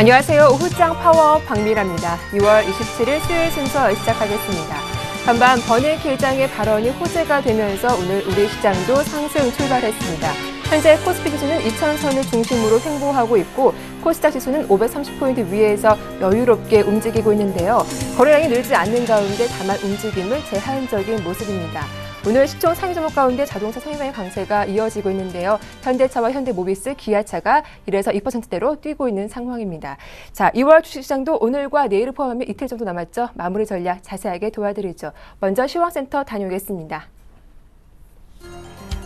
안녕하세요. 오후장 파워업 박미라입니다. 6월 27일 수요일 순서 시작하겠습니다. 반반 버냉키 의장의 발언이 호재가 되면서 오늘 우리 시장도 상승 출발했습니다. 현재 코스피 지수는 2,000선을 중심으로 횡보하고 있고 코스닥 지수는 530포인트 위에서 여유롭게 움직이고 있는데요. 거래량이 늘지 않는 가운데 다만 움직임은 제한적인 모습입니다. 오늘 시총 상위 종목 가운데 자동차 상위방의 강세가 이어지고 있는데요. 현대차와 현대모비스, 기아차가 1에서 2%대로 뛰고 있는 상황입니다. 자, 2월 주식시장도 오늘과 내일을 포함하면 이틀 정도 남았죠. 마무리 전략 자세하게 도와드리죠. 먼저 시황센터 다녀오겠습니다.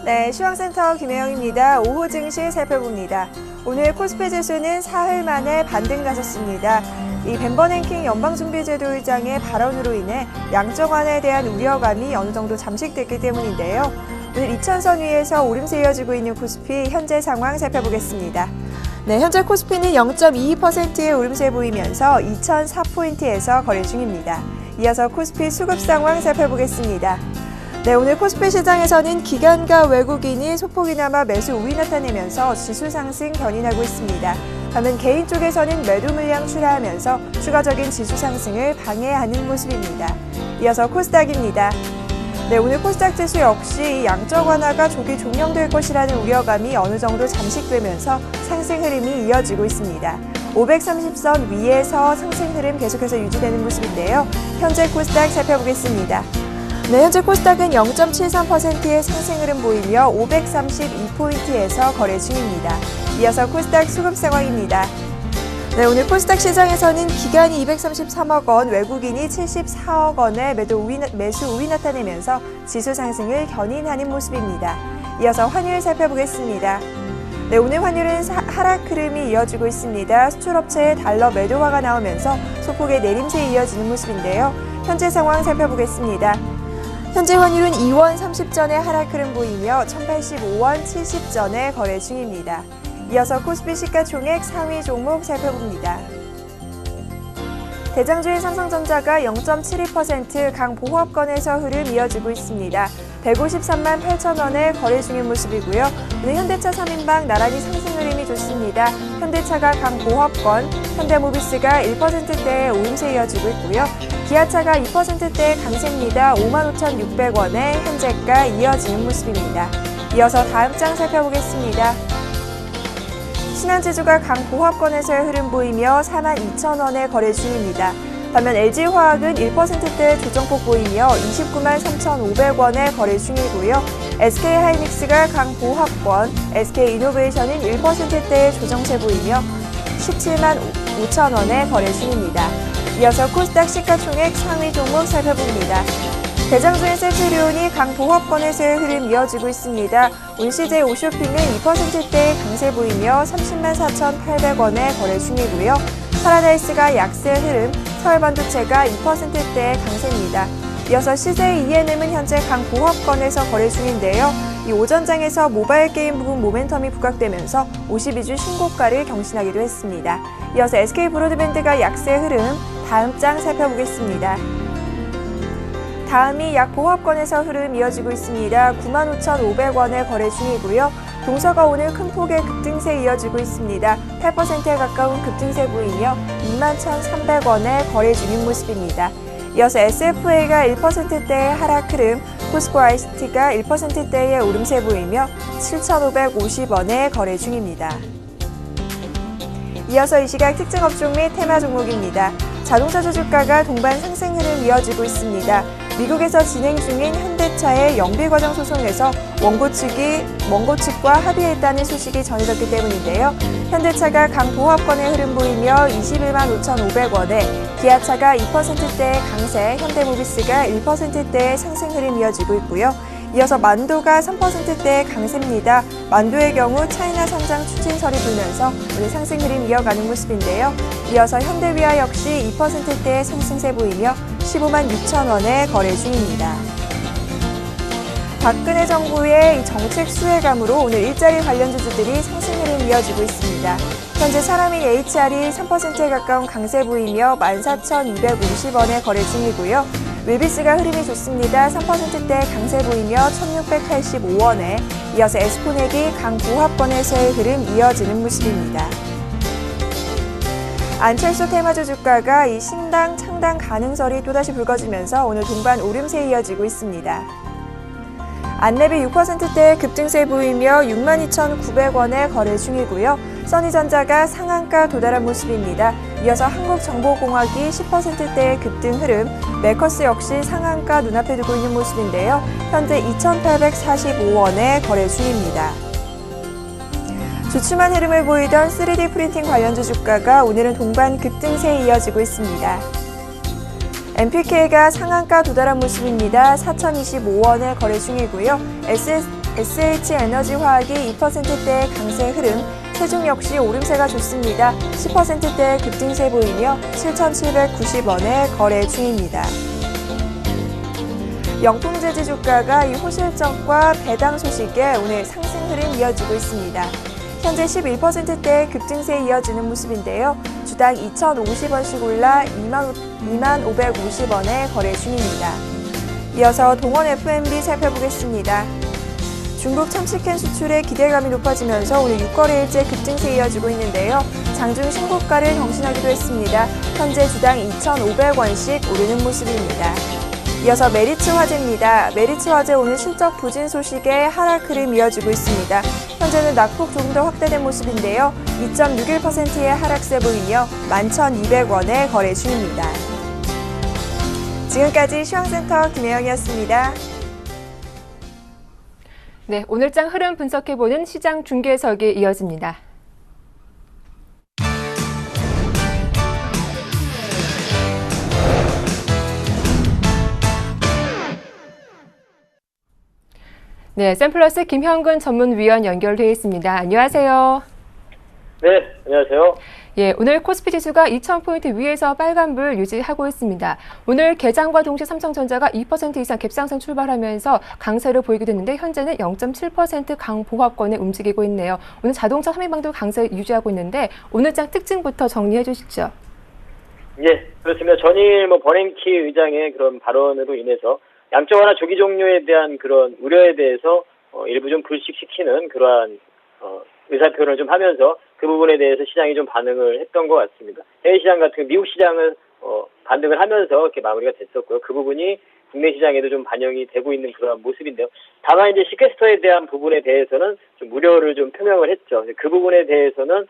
네, 시황센터 김혜영입니다. 오후 증시 살펴봅니다. 오늘 코스피 지수는 사흘 만에 반등 나섰습니다. 이 벤버냉킹 연방준비제도 의장의 발언으로 인해 양적 완화에 대한 우려감이 어느 정도 잠식됐기 때문인데요. 오늘 2,000선 위에서 오름세 이어지고 있는 코스피 현재 상황 살펴보겠습니다. 네, 현재 코스피는 0.22%의 오름세 보이면서 2,004포인트에서 거래 중입니다. 이어서 코스피 수급 상황 살펴보겠습니다. 네, 오늘 코스피 시장에서는 기관과 외국인이 소폭이나마 매수 우위 나타내면서 지수 상승 견인하고 있습니다. 반면 개인 쪽에서는 매도 물량 출하하면서 추가적인 지수 상승을 방해하는 모습입니다. 이어서 코스닥입니다. 네, 오늘 코스닥 지수 역시 양적 완화가 조기 종료될 것이라는 우려감이 어느 정도 잠식되면서 상승 흐름이 이어지고 있습니다. 530선 위에서 상승 흐름 계속해서 유지되는 모습인데요. 현재 코스닥 살펴보겠습니다. 네, 현재 코스닥은 0.73%의 상승 흐름 보이며 532포인트에서 거래 중입니다. 이어서 코스닥 수급 상황입니다. 네, 오늘 코스닥 시장에서는 기관이 233억 원, 외국인이 74억 원의 매수 우위 나타내면서 지수 상승을 견인하는 모습입니다. 이어서 환율 살펴보겠습니다. 네, 오늘 환율은 하락 흐름이 이어지고 있습니다. 수출업체의 달러 매도화가 나오면서 소폭의 내림세에 이어지는 모습인데요. 현재 상황 살펴보겠습니다. 현재 환율은 2원 30전의 하락 흐름 보이며 1,085원 70전에 거래 중입니다. 이어서 코스피 시가총액 상위 종목 살펴봅니다. 대장주인 삼성전자가 0.72% 강보합권에서 흐름 이어지고 있습니다. 153만 8천 원에 거래 중인 모습이고요. 오늘 현대차 3인방 나란히 상승 흐름이 좋습니다. 현대차가 강보합권, 현대모비스가 1%대의 오름세 이어지고 있고요. 기아차가 2%대 강세입니다. 55,600원에 현재가 이어지는 모습입니다. 이어서 다음 장 살펴보겠습니다. 신한지주가 강보합권에서의 흐름 보이며 42,000원에 거래 중입니다. 반면 LG화학은 1%대 조정폭 보이며 293만 3,500원에 거래 중이고요. SK하이닉스가 강보합권, SK이노베이션은 1%대의 조정세 보이며 17만 5천원에 거래 중입니다. 이어서 코스닥 시가총액 상위 종목 살펴봅니다. 대장주인 셀트리온이 강보합권에서의 흐름 이어지고 있습니다. 온 CJ 오쇼핑은 2%대의 강세 보이며 30만 4,800원에 거래 중이고요. 파라다이스가 약세 흐름, 서울반도체가 2%대의 강세입니다. 이어서 CJ ENM은 현재 강보합권에서 거래 중인데요. 이 오전장에서 모바일 게임 부분 모멘텀이 부각되면서 52주 신고가를 경신하기도 했습니다. 이어서 SK브로드밴드가 약세 흐름, 다음 장 살펴보겠습니다. 다음이 약보합권에서 흐름 이어지고 있습니다. 95,500원에 거래 중이고요. 동서가 오늘 큰 폭의 급등세 이어지고 있습니다. 8%에 가까운 급등세 보이며 21,300원에 거래 중인 모습입니다. 이어서 SFA가 1%대의 하락 흐름, 포스코 ICT가 1%대의 오름세 보이며 7,550원에 거래 중입니다. 이어서 이 시각 특징 업종 및 테마 종목입니다. 자동차주 주가가 동반 상승 흐름 이어지고 있습니다. 미국에서 진행 중인 현대차의 영비 과정 소송에서 원고 측과 합의했다는 소식이 전해졌기 때문인데요. 현대차가 강보합권의 흐름 보이며 21만 5,500원에 기아차가 2%대의 강세, 현대모비스가 1%대의 상승 흐름 이어지고 있고요. 이어서 만도가 3%대의 강세입니다. 만도의 경우 차이나 상장 추진설이 불면서 오늘 상승 흐름 이어가는 모습인데요. 이어서 현대위아 역시 2%대의 상승세 보이며 15만 6천 원에 거래 중입니다. 박근혜 정부의 정책 수혜감으로 오늘 일자리 관련 주주들이 상승 흐름 이어지고 있습니다. 현재 사람인 HR이 3%에 가까운 강세 보이며 14,250원에 거래 중이고요. 윌비스가 흐름이 좋습니다. 3%대 강세 보이며 1,685원에 이어서 에스포넥이 강보합권에서의 흐름 이어지는 모습입니다. 안철수 테마주 주가가 이 신당 창당 가능설이 또다시 불거지면서 오늘 동반 오름세 이어지고 있습니다. 안랩이 6%대의 급등세 보이며 62,900원에 거래 중이고요. 써니전자가 상한가 도달한 모습입니다. 이어서 한국정보공학이 10%대의 급등 흐름, 메커스 역시 상한가 눈앞에 두고 있는 모습인데요. 현재 2,845원에 거래 중입니다. 주춤한 흐름을 보이던 3D 프린팅 관련주 주가가 오늘은 동반 급등세에 이어지고 있습니다. MPK가 상한가 도달한 모습입니다. 4,025원에 거래 중이고요. SH에너지화학이 2%대의 강세 흐름, 세종 역시 오름세가 좋습니다. 10%대의 급등세 보이며 7,790원에 거래 중입니다. 영풍재지 주가가 이 호실적과 배당 소식에 오늘 상승 흐름 이어지고 있습니다. 현재 11%대의 급등세에 이어지는 모습인데요. 주당 2,050원씩 올라 2,550원에 거래 중입니다. 이어서 동원 F&B 살펴보겠습니다. 중국 참치캔 수출에 기대감이 높아지면서 오늘 6거래일째 급등세 이어지고 있는데요. 장중 신고가를 경신하기도 했습니다. 현재 주당 2,500원씩 오르는 모습입니다. 이어서 메리츠 화재입니다. 메리츠 화재 오늘 실적 부진 소식에 하락 흐름 이어지고 있습니다. 현재는 낙폭 조금 더 확대된 모습인데요. 2.61%의 하락세 보이며 11,200원에 거래 중입니다. 지금까지 시황센터 김혜영이었습니다. 네, 오늘장 흐름 분석해보는 시장 중계석이 이어집니다. 네, 샘플러스 김형근 전문위원 연결되어 있습니다. 안녕하세요. 네, 안녕하세요. 예, 오늘 코스피 지수가 2,000포인트 위에서 빨간불 유지하고 있습니다. 오늘 개장과 동시에 삼성전자가 2% 이상 갭상승 출발하면서 강세를 보이게 됐는데 현재는 0.7% 강보합권에 움직이고 있네요. 오늘 자동차 선행방도 강세 유지하고 있는데 오늘장 특징부터 정리해 주시죠. 예, 그렇습니다. 전일 버냉키 의장의 그런 발언으로 인해서 양적완화 조기 종료에 대한 그런 우려에 대해서 일부 좀 불식시키는 그러한 의사표현을 좀 하면서 그 부분에 대해서 시장이 좀 반응을 했던 것 같습니다. 해외 시장 같은 미국 시장은 반등을 하면서 이렇게 마무리가 됐었고요. 그 부분이 국내 시장에도 좀 반영이 되고 있는 그런 모습인데요. 다만 이제 시퀘스터에 대한 부분에 대해서는 좀 우려를 좀 표명을 했죠. 그 부분에 대해서는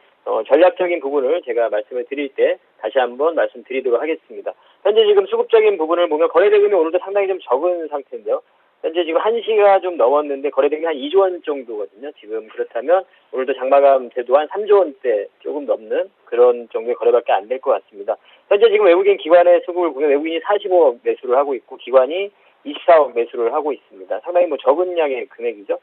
전략적인 부분을 제가 말씀을 드릴 때 다시 한번 말씀드리도록 하겠습니다. 현재 지금 수급적인 부분을 보면 거래대금이 오늘도 상당히 좀 적은 상태인데요. 현재 지금 1시가 좀 넘었는데 거래대금이 한 2조 원 정도거든요. 지금 그렇다면 오늘도 장마감 제도 한 3조 원대 조금 넘는 그런 정도의 거래밖에 안 될 것 같습니다. 현재 지금 외국인 기관의 수급을 보면 외국인이 45억 매수를 하고 있고 기관이 24억 매수를 하고 있습니다. 상당히 적은 양의 금액이죠.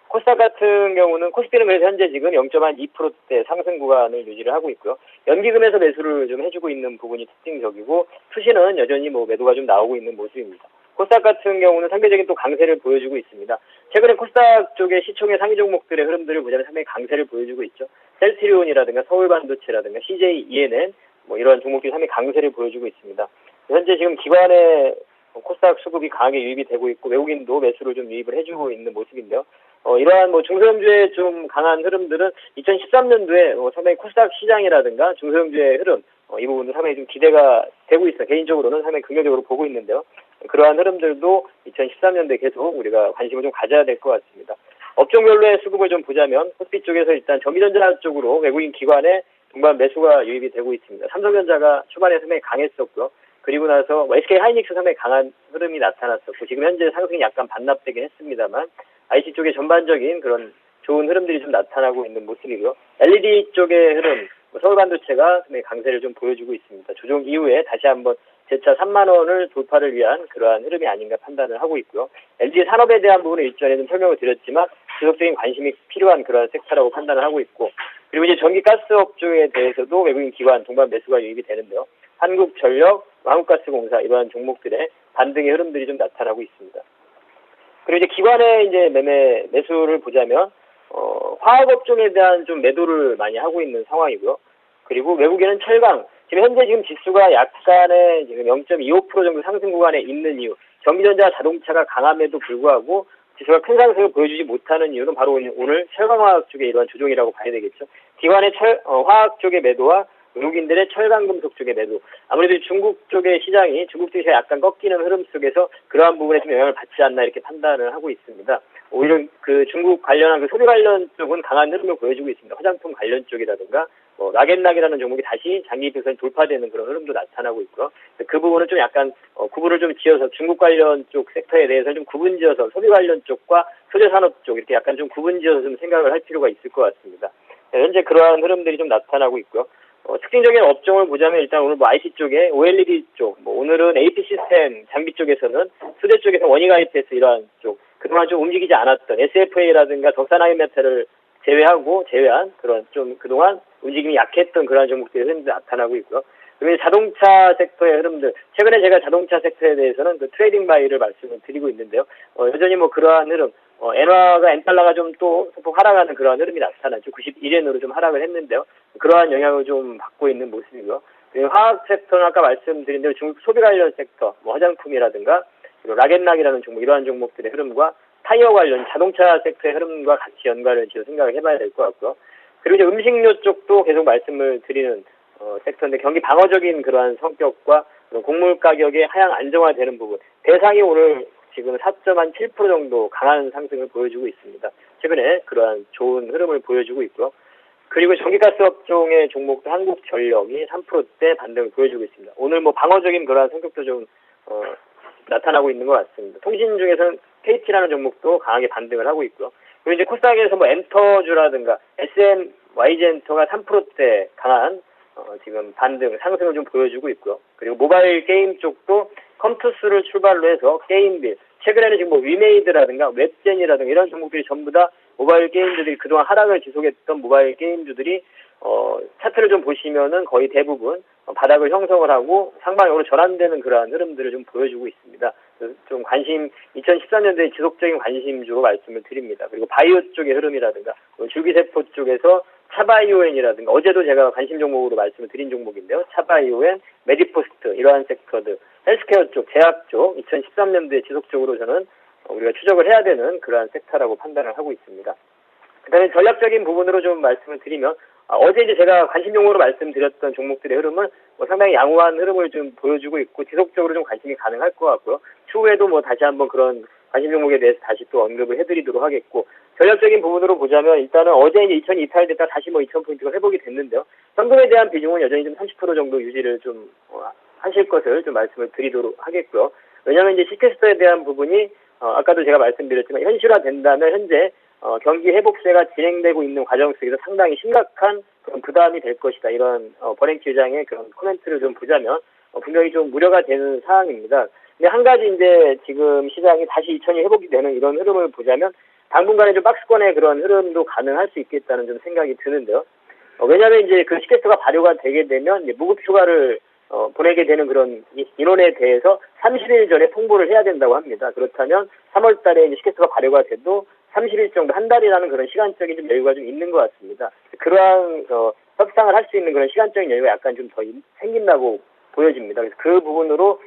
코스닥 같은 경우는 코스피는 그래서 현재 지금 0.2%대 상승 구간을 유지를 하고 있고요. 연기금에서 매수를 좀 해주고 있는 부분이 특징적이고 투시는 여전히 매도가 좀 나오고 있는 모습입니다. 코스닥 같은 경우는 상대적인 또 강세를 보여주고 있습니다. 최근에 코스닥 쪽의 시총의 상위 종목들의 흐름들을 보자면 상당히 강세를 보여주고 있죠. 셀트리온이라든가 서울반도체라든가 CJ ENN 이런 종목들이 상당히 강세를 보여주고 있습니다. 현재 지금 기관의 코스닥 수급이 강하게 유입이 되고 있고 외국인도 매수를 좀 유입을 해주고 있는 모습인데요. 이러한 중소형주의 좀 강한 흐름들은 2013년도에 상당히 코스닥 시장이라든가 중소형주의 흐름 이 부분도 상당히 좀 기대가 되고 있어요. 개인적으로는 상당히 긍정적으로 보고 있는데요. 그러한 흐름들도 2013년도에 계속 우리가 관심을 좀 가져야 될 것 같습니다. 업종별로의 수급을 좀 보자면 코스피 쪽에서 일단 전기전자 쪽으로 외국인 기관의 동반 매수가 유입이 되고 있습니다. 삼성전자가 초반에 상당히 강했었고요. 그리고 나서 SK 하이닉스 상당히 강한 흐름이 나타났었고 지금 현재 상승이 약간 반납되긴 했습니다만 IC 쪽의 전반적인 그런 좋은 흐름들이 좀 나타나고 있는 모습이고요. LED 쪽의 흐름, 서울반도체가 상당히 강세를 좀 보여주고 있습니다. 조정 이후에 다시 한번 재차 3만 원을 돌파를 위한 그러한 흐름이 아닌가 판단을 하고 있고요. LG 산업에 대한 부분을 일전에 좀 설명을 드렸지만 지속적인 관심이 필요한 그러한 섹터라고 판단을 하고 있고 그리고 이제 전기가스업 쪽에 대해서도 외국인 기관 동반 매수가 유입이 되는데요. 한국전력, 한국가스공사 이러한 종목들의 반등의 흐름들이 좀 나타나고 있습니다. 그리고 이제 기관의 이제 매수를 보자면 화학업종에 대한 좀 매도를 많이 하고 있는 상황이고요. 그리고 외국인은 철강, 지금 현재 지수가 약간의 지금 0.25% 정도 상승 구간에 있는 이유, 전기전자 자동차가 강함에도 불구하고 지수가 큰 상승을 보여주지 못하는 이유는 바로 오늘 철강화학 쪽의 이러한 조정이라고 봐야 되겠죠. 기관의 화학 쪽의 매도와 외국인들의 철강금속 쪽의 매도. 아무래도 중국 쪽의 시장이 중국 쪽에서 약간 꺾이는 흐름 속에서 그러한 부분에 좀 영향을 받지 않나 이렇게 판단을 하고 있습니다. 오히려 그 중국 관련한 그 소비 관련 쪽은 강한 흐름을 보여주고 있습니다. 화장품 관련 쪽이라든가 락앤락이라는 종목이 다시 장기 비선 돌파되는 그런 흐름도 나타나고 있고요. 그 부분은 좀 약간 구분을 좀 지어서 중국 관련 쪽 섹터에 대해서 좀 구분 지어서 소비 관련 쪽과 소재 산업 쪽 이렇게 약간 좀 구분 지어서 좀 생각을 할 필요가 있을 것 같습니다. 현재 그러한 흐름들이 좀 나타나고 있고요. 특징적인 업종을 보자면 일단 오늘 IT 쪽에 OLED 쪽, 오늘은 AP 시스템 장비 쪽에서는 수제 쪽에서 원익 IPS 이러한 쪽, 그동안 좀 움직이지 않았던 SFA라든가 덕산하이메탈을 제외한 그런 좀 그동안 움직임이 약했던 그러한 종목들이 흐름도 나타나고 있고요. 그리고 자동차 섹터의 흐름들, 최근에 제가 자동차 섹터에 대해서는 그 트레이딩 바이를 말씀을 드리고 있는데요. 여전히 그러한 흐름, 엔달러가 좀 또 소폭 하락하는 그러한 흐름이 나타나죠. 91엔으로 좀 하락을 했는데요. 그러한 영향을 좀 받고 있는 모습이고요. 그리고 화학 섹터는 아까 말씀드린 대로 중국 소비 관련 섹터, 화장품이라든가 그리고 락앤락이라는 종목, 이러한 종목들의 흐름과 타이어 관련 자동차 섹터의 흐름과 같이 연관을 지어 생각을 해봐야 될 것 같고요. 그리고 이제 음식료 쪽도 계속 말씀을 드리는 섹터인데 경기 방어적인 그러한 성격과 곡물 가격의 하향 안정화되는 부분, 대상이 오늘 지금 4.7% 정도 강한 상승을 보여주고 있습니다. 최근에 그러한 좋은 흐름을 보여주고 있고요. 그리고 전기가스 업종의 종목도 한국전력이 3%대 반등을 보여주고 있습니다. 오늘 방어적인 그러한 성격도 좀 나타나고 있는 것 같습니다. 통신 중에서는 KT라는 종목도 강하게 반등을 하고 있고요. 그리고 이제 코스닥에서 엔터주라든가 SM, YG엔터가 3%대 강한 지금 반등, 상승을 좀 보여주고 있고요. 그리고 모바일 게임 쪽도 컴투스를 출발로 해서 게임빌, 최근에는 지금 위메이드라든가 웹젠이라든가 이런 종목들이 전부 다 모바일 게임주들이 그동안 하락을 지속했던 모바일 게임주들이 차트를 좀 보시면은 거의 대부분 바닥을 형성을 하고 상방향으로 전환되는 그러한 흐름들을 좀 보여주고 있습니다. 좀 2013년도에 지속적인 관심주로 말씀을 드립니다. 그리고 바이오 쪽의 흐름이라든가 줄기세포 쪽에서 차바이오엔이라든가 어제도 제가 관심 종목으로 말씀을 드린 종목인데요. 차바이오엔, 메디포스트 이러한 섹터들, 헬스케어 쪽, 제약 쪽 2013년도에 지속적으로 저는 우리가 추적을 해야 되는 그러한 섹터라고 판단을 하고 있습니다. 그다음에 전략적인 부분으로 좀 말씀을 드리면 어제 이제 제가 관심 종목으로 말씀드렸던 종목들의 흐름은 상당히 양호한 흐름을 좀 보여주고 있고 지속적으로 좀 관심이 가능할 것 같고요. 추후에도 다시 한번 그런 관심 종목에 대해서 다시 또 언급을 해드리도록 하겠고, 전략적인 부분으로 보자면 일단은 어제 이제 2000이 이탈됐다 다시 2000포인트가 회복이 됐는데요. 현금에 대한 비중은 여전히 좀 30% 정도 유지를 좀 하실 것을 좀 말씀을 드리도록 하겠고요. 왜냐하면 이제 시퀘스터에 대한 부분이 아까도 제가 말씀드렸지만 현실화된다면 현재 경기 회복세가 진행되고 있는 과정 속에서 상당히 심각한 그런 부담이 될 것이다. 이런 버냉키 의장의 그런 코멘트를 좀 보자면 분명히 좀 우려가 되는 사항입니다. 근데 한 가지 이제 지금 시장이 다시 2000이 회복이 되는 이런 흐름을 보자면 당분간에 좀 박스권의 그런 흐름도 가능할 수 있겠다는 좀 생각이 드는데요. 왜냐하면 이제 그 시퀘스터가 발효가 되게 되면 이제 무급 휴가를 보내게 되는 그런 인원에 대해서 30일 전에 통보를 해야 된다고 합니다. 그렇다면 3월 달에 이제 시퀘스터가 발효가 돼도 30일 정도, 한 달이라는 그런 시간적인 좀 여유가 좀 있는 것 같습니다. 그러한 협상을 할 수 있는 그런 시간적인 여유가 약간 좀 더 생긴다고 보여집니다. 그래서 그 부분으로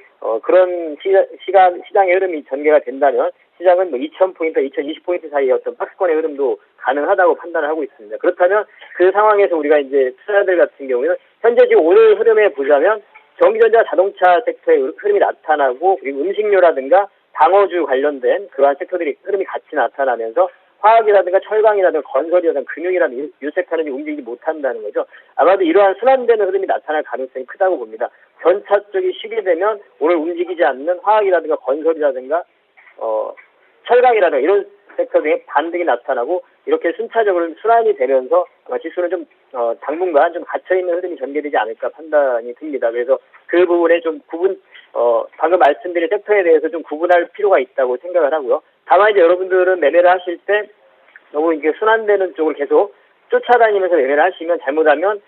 그런 시장의 흐름이 전개가 된다면 시장은 2000포인트, 2020포인트 사이의 어떤 박스권의 흐름도 가능하다고 판단을 하고 있습니다. 그렇다면 그 상황에서 우리가 이제 투자자들 같은 경우에는 현재 지금 오늘 흐름에 보자면 전기전자 자동차 섹터의 흐름이 나타나고 그리고 음식료라든가 방어주 관련된 그러한 섹터들이 흐름이 같이 나타나면서 화학이라든가 철강이라든가 건설이라든가 금융이라든가 이 섹터는 움직이지 못한다는 거죠. 아마도 이러한 순환되는 흐름이 나타날 가능성이 크다고 봅니다. 전차 쪽이 쉬게 되면 오늘 움직이지 않는 화학이라든가 건설이라든가 철강이라든가 이런 섹터 등의 반등이 나타나고 이렇게 순차적으로 순환이 되면서 아마 지수는 좀 당분간 좀 갇혀있는 흐름이 전개되지 않을까 판단이 듭니다. 그래서 그 부분에 좀 방금 말씀드린 섹터에 대해서 좀 구분할 필요가 있다고 생각을 하고요. 다만 이제 여러분들은 매매를 하실 때 너무 이게 순환되는 쪽을 계속 쫓아다니면서 매매를 하시면 잘못하면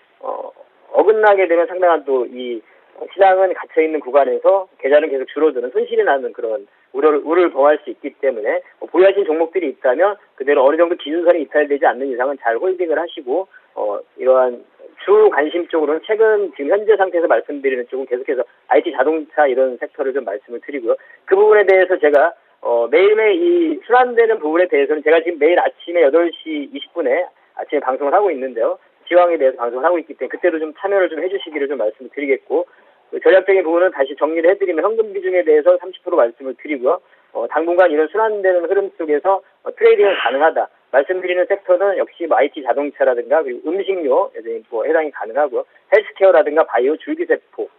어긋나게 되면 상당한 또 이 시장은 갇혀있는 구간에서 계좌는 계속 줄어드는 손실이 나는 그런 우려를 범할 수 있기 때문에 보유하신 종목들이 있다면 그대로 어느 정도 기준선이 이탈되지 않는 이상은 잘 홀딩을 하시고 이러한 주 관심 쪽으로는 최근 지금 현재 상태에서 말씀드리는 쪽은 계속해서 IT 자동차 이런 섹터를 좀 말씀을 드리고요. 그 부분에 대해서 제가 매일매일 이 순환되는 부분에 대해서는 제가 지금 매일 아침에 8시 20분에 아침에 방송을 하고 있는데요. 지황에 대해서 방송을 하고 있기 때문에 그때도 좀 참여를 좀 해주시기를 좀 말씀을 드리겠고, 전략적인 부분은 다시 정리를 해드리면 현금 비중에 대해서 30% 말씀을 드리고요. 당분간 이런 순환되는 흐름 속에서 트레이딩은 가능하다. 말씀드리는 섹터는 역시 뭐 IT 자동차라든가 그리고 음식료 뭐 해당이 가능하고요. 헬스케어라든가 바이오 줄기세포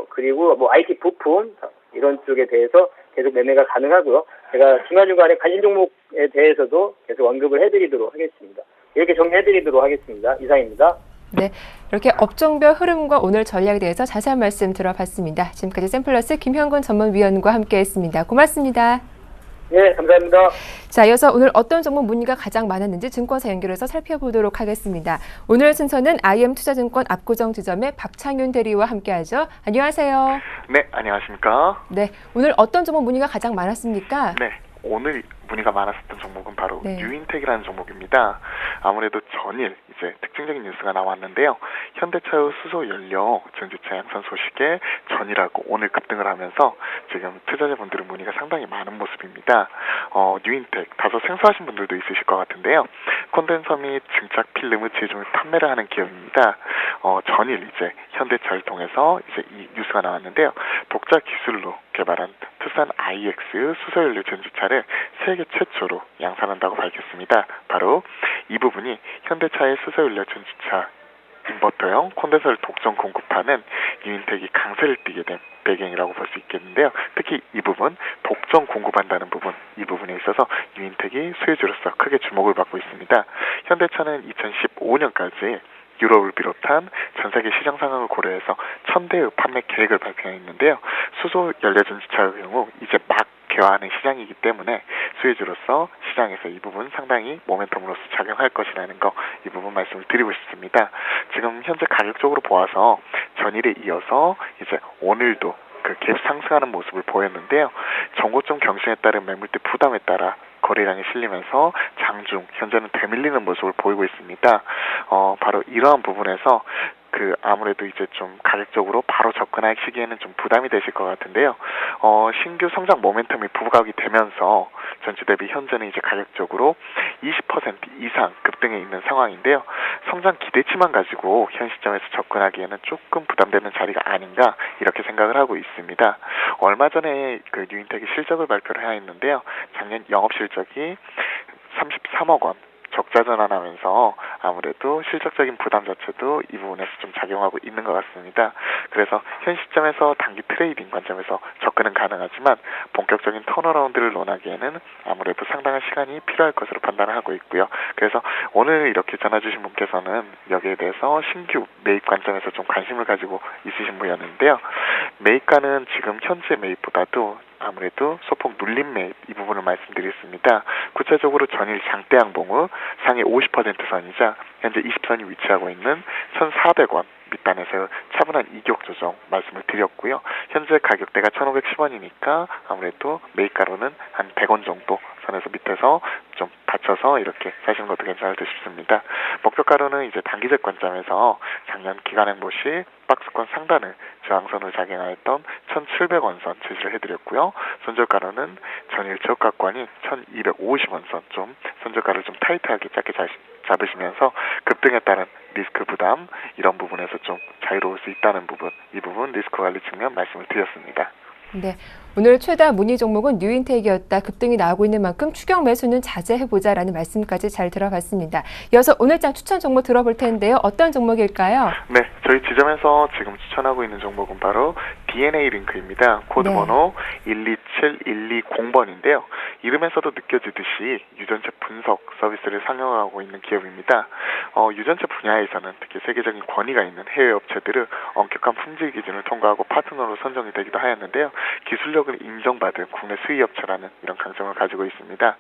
그리고 뭐 IT 부품 이런 쪽에 대해서 계속 매매가 가능하고요. 제가 중간중간에 관심 종목에 대해서도 계속 언급을 해드리도록 하겠습니다. 이렇게 정리해드리도록 하겠습니다. 이상입니다. 네, 이렇게 업종별 흐름과 오늘 전략에 대해서 자세한 말씀 들어봤습니다. 지금까지 샘플러스 김현곤 전문위원과 함께했습니다. 고맙습니다. 네, 감사합니다. 자, 이어서 오늘 어떤 종목 문의가 가장 많았는지 증권사 연결해서 살펴보도록 하겠습니다. 오늘 순서는 IM투자증권 압구정지점의 박창윤 대리와 함께하죠. 안녕하세요. 네, 안녕하십니까. 네, 오늘 어떤 종목 문의가 가장 많았습니까? 네, 오늘 문의가 많았었던 종목은 바로 네. 뉴인텍이라는 종목입니다. 아무래도 전일 이제 특징적인 뉴스가 나왔는데요. 현대차의 수소연료 전지차 양산 소식에 전일하고 오늘 급등을 하면서 지금 투자자분들의 문의가 상당히 많은 모습입니다. 뉴인텍 다소 생소하신 분들도 있으실 것 같은데요. 콘덴서 및 증착 필름의 제조를 판매를 하는 기업입니다. 전일 이제 현대차를 통해서 이제 이 뉴스가 나왔는데요. 독자 기술로 개발한 투싼 IX 수소연료 전지차를 세계 최초로 양산한다고 밝혔습니다. 바로 이 부분이 현대차의 수소연료 전지차 인버터형 콘덴서를 독점 공급하는 뉴인텍이 강세를 띠게 된 배경이라고 볼 수 있겠는데요. 특히 이 부분, 독점 공급한다는 부분, 이 부분에 있어서 뉴인텍이 수혜주로서 크게 주목을 받고 있습니다. 현대차는 2015년까지 유럽을 비롯한 전 세계 시장 상황을 고려해서 1000대의 판매 계획을 발표했는데요. 수소 연료 전지차의 경우 이제 막 개화하는 시장이기 때문에 수혜주로서 시장에서 이 부분 상당히 모멘텀으로서 작용할 것이라는 거, 이 부분 말씀을 드리고 싶습니다. 지금 현재 가격적으로 보아서 전일에 이어서 이제 오늘도 그 갭 상승하는 모습을 보였는데요. 정고점 경신에 따른 매물대 부담에 따라 거래량이 실리면서 장중 현재는 되밀리는 모습을 보이고 있습니다. 바로 이러한 부분에서 아무래도 이제 좀 가격적으로 바로 접근할 시기에는 좀 부담이 되실 것 같은데요. 신규 성장 모멘텀이 부각이 되면서 전주 대비 현재는 이제 가격적으로 20% 이상 급등해 있는 상황인데요. 성장 기대치만 가지고 현 시점에서 접근하기에는 조금 부담되는 자리가 아닌가 이렇게 생각을 하고 있습니다. 얼마 전에 그 뉴인텍이 실적을 발표를 해야 했는데요. 작년 영업 실적이 33억 원. 적자 전환하면서 아무래도 실적적인 부담 자체도 이 부분에서 좀 작용하고 있는 것 같습니다. 그래서 현 시점에서 단기 트레이딩 관점에서 접근은 가능하지만 본격적인 턴어라운드를 논하기에는 아무래도 상당한 시간이 필요할 것으로 판단을 하고 있고요. 그래서 오늘 이렇게 전화 주신 분께서는 여기에 대해서 신규 매입 관점에서 좀 관심을 가지고 있으신 분이었는데요. 매입가는 지금 현재 매입보다도 아무래도 소폭 눌림 매입 이 부분을 말씀드렸습니다. 구체적으로 전일 장대양봉의 상위 50% 선이자 현재 20선이 위치하고 있는 1,400원 밑단에서 차분한 이격 조정 말씀을 드렸고요. 현재 가격대가 1,510원이니까 아무래도 매입가로는 한 100원 정도 선에서 밑에서 좀 받쳐서 이렇게 사시는 것도 괜찮을 듯 싶습니다. 목표가로는 이제 단기적 관점에서 작년 기간행보 시 박스권 상단을 저항선으로 작용하였던 1,700원 선 제시를 해드렸고요. 손절가로는 전일 저가권이 1,250원 선 좀 손절가를 좀 타이트하게 짧게 잡으시면서 급등에 따른 리스크 부담 이런 부분에서 좀 자유로울 수 있다는 부분, 이 부분 리스크 관리 측면 말씀을 드렸습니다. 네, 오늘 최다 문의 종목은 뉴인텍이었다. 급등이 나오고 있는 만큼 추격 매수는 자제해보자라는 말씀까지 잘 들어봤습니다. 이어서 오늘장 추천 종목 들어볼 텐데요. 어떤 종목일까요? 네, 저희 지점에서 지금 추천하고 있는 종목은 바로 DNA 링크입니다. 코드번호 127120번인데요. 이름에서도 느껴지듯이 유전체 분석 서비스를 상용하고 있는 기업입니다. 유전체 분야에서는 특히 세계적인 권위가 있는 해외 업체들을 엄격한 품질 기준을 통과하고 파트너로 선정이 되기도 하였는데요. 기술력을 인정받은 국내 수입 업체라는 이런 강점을 가지고 있습니다.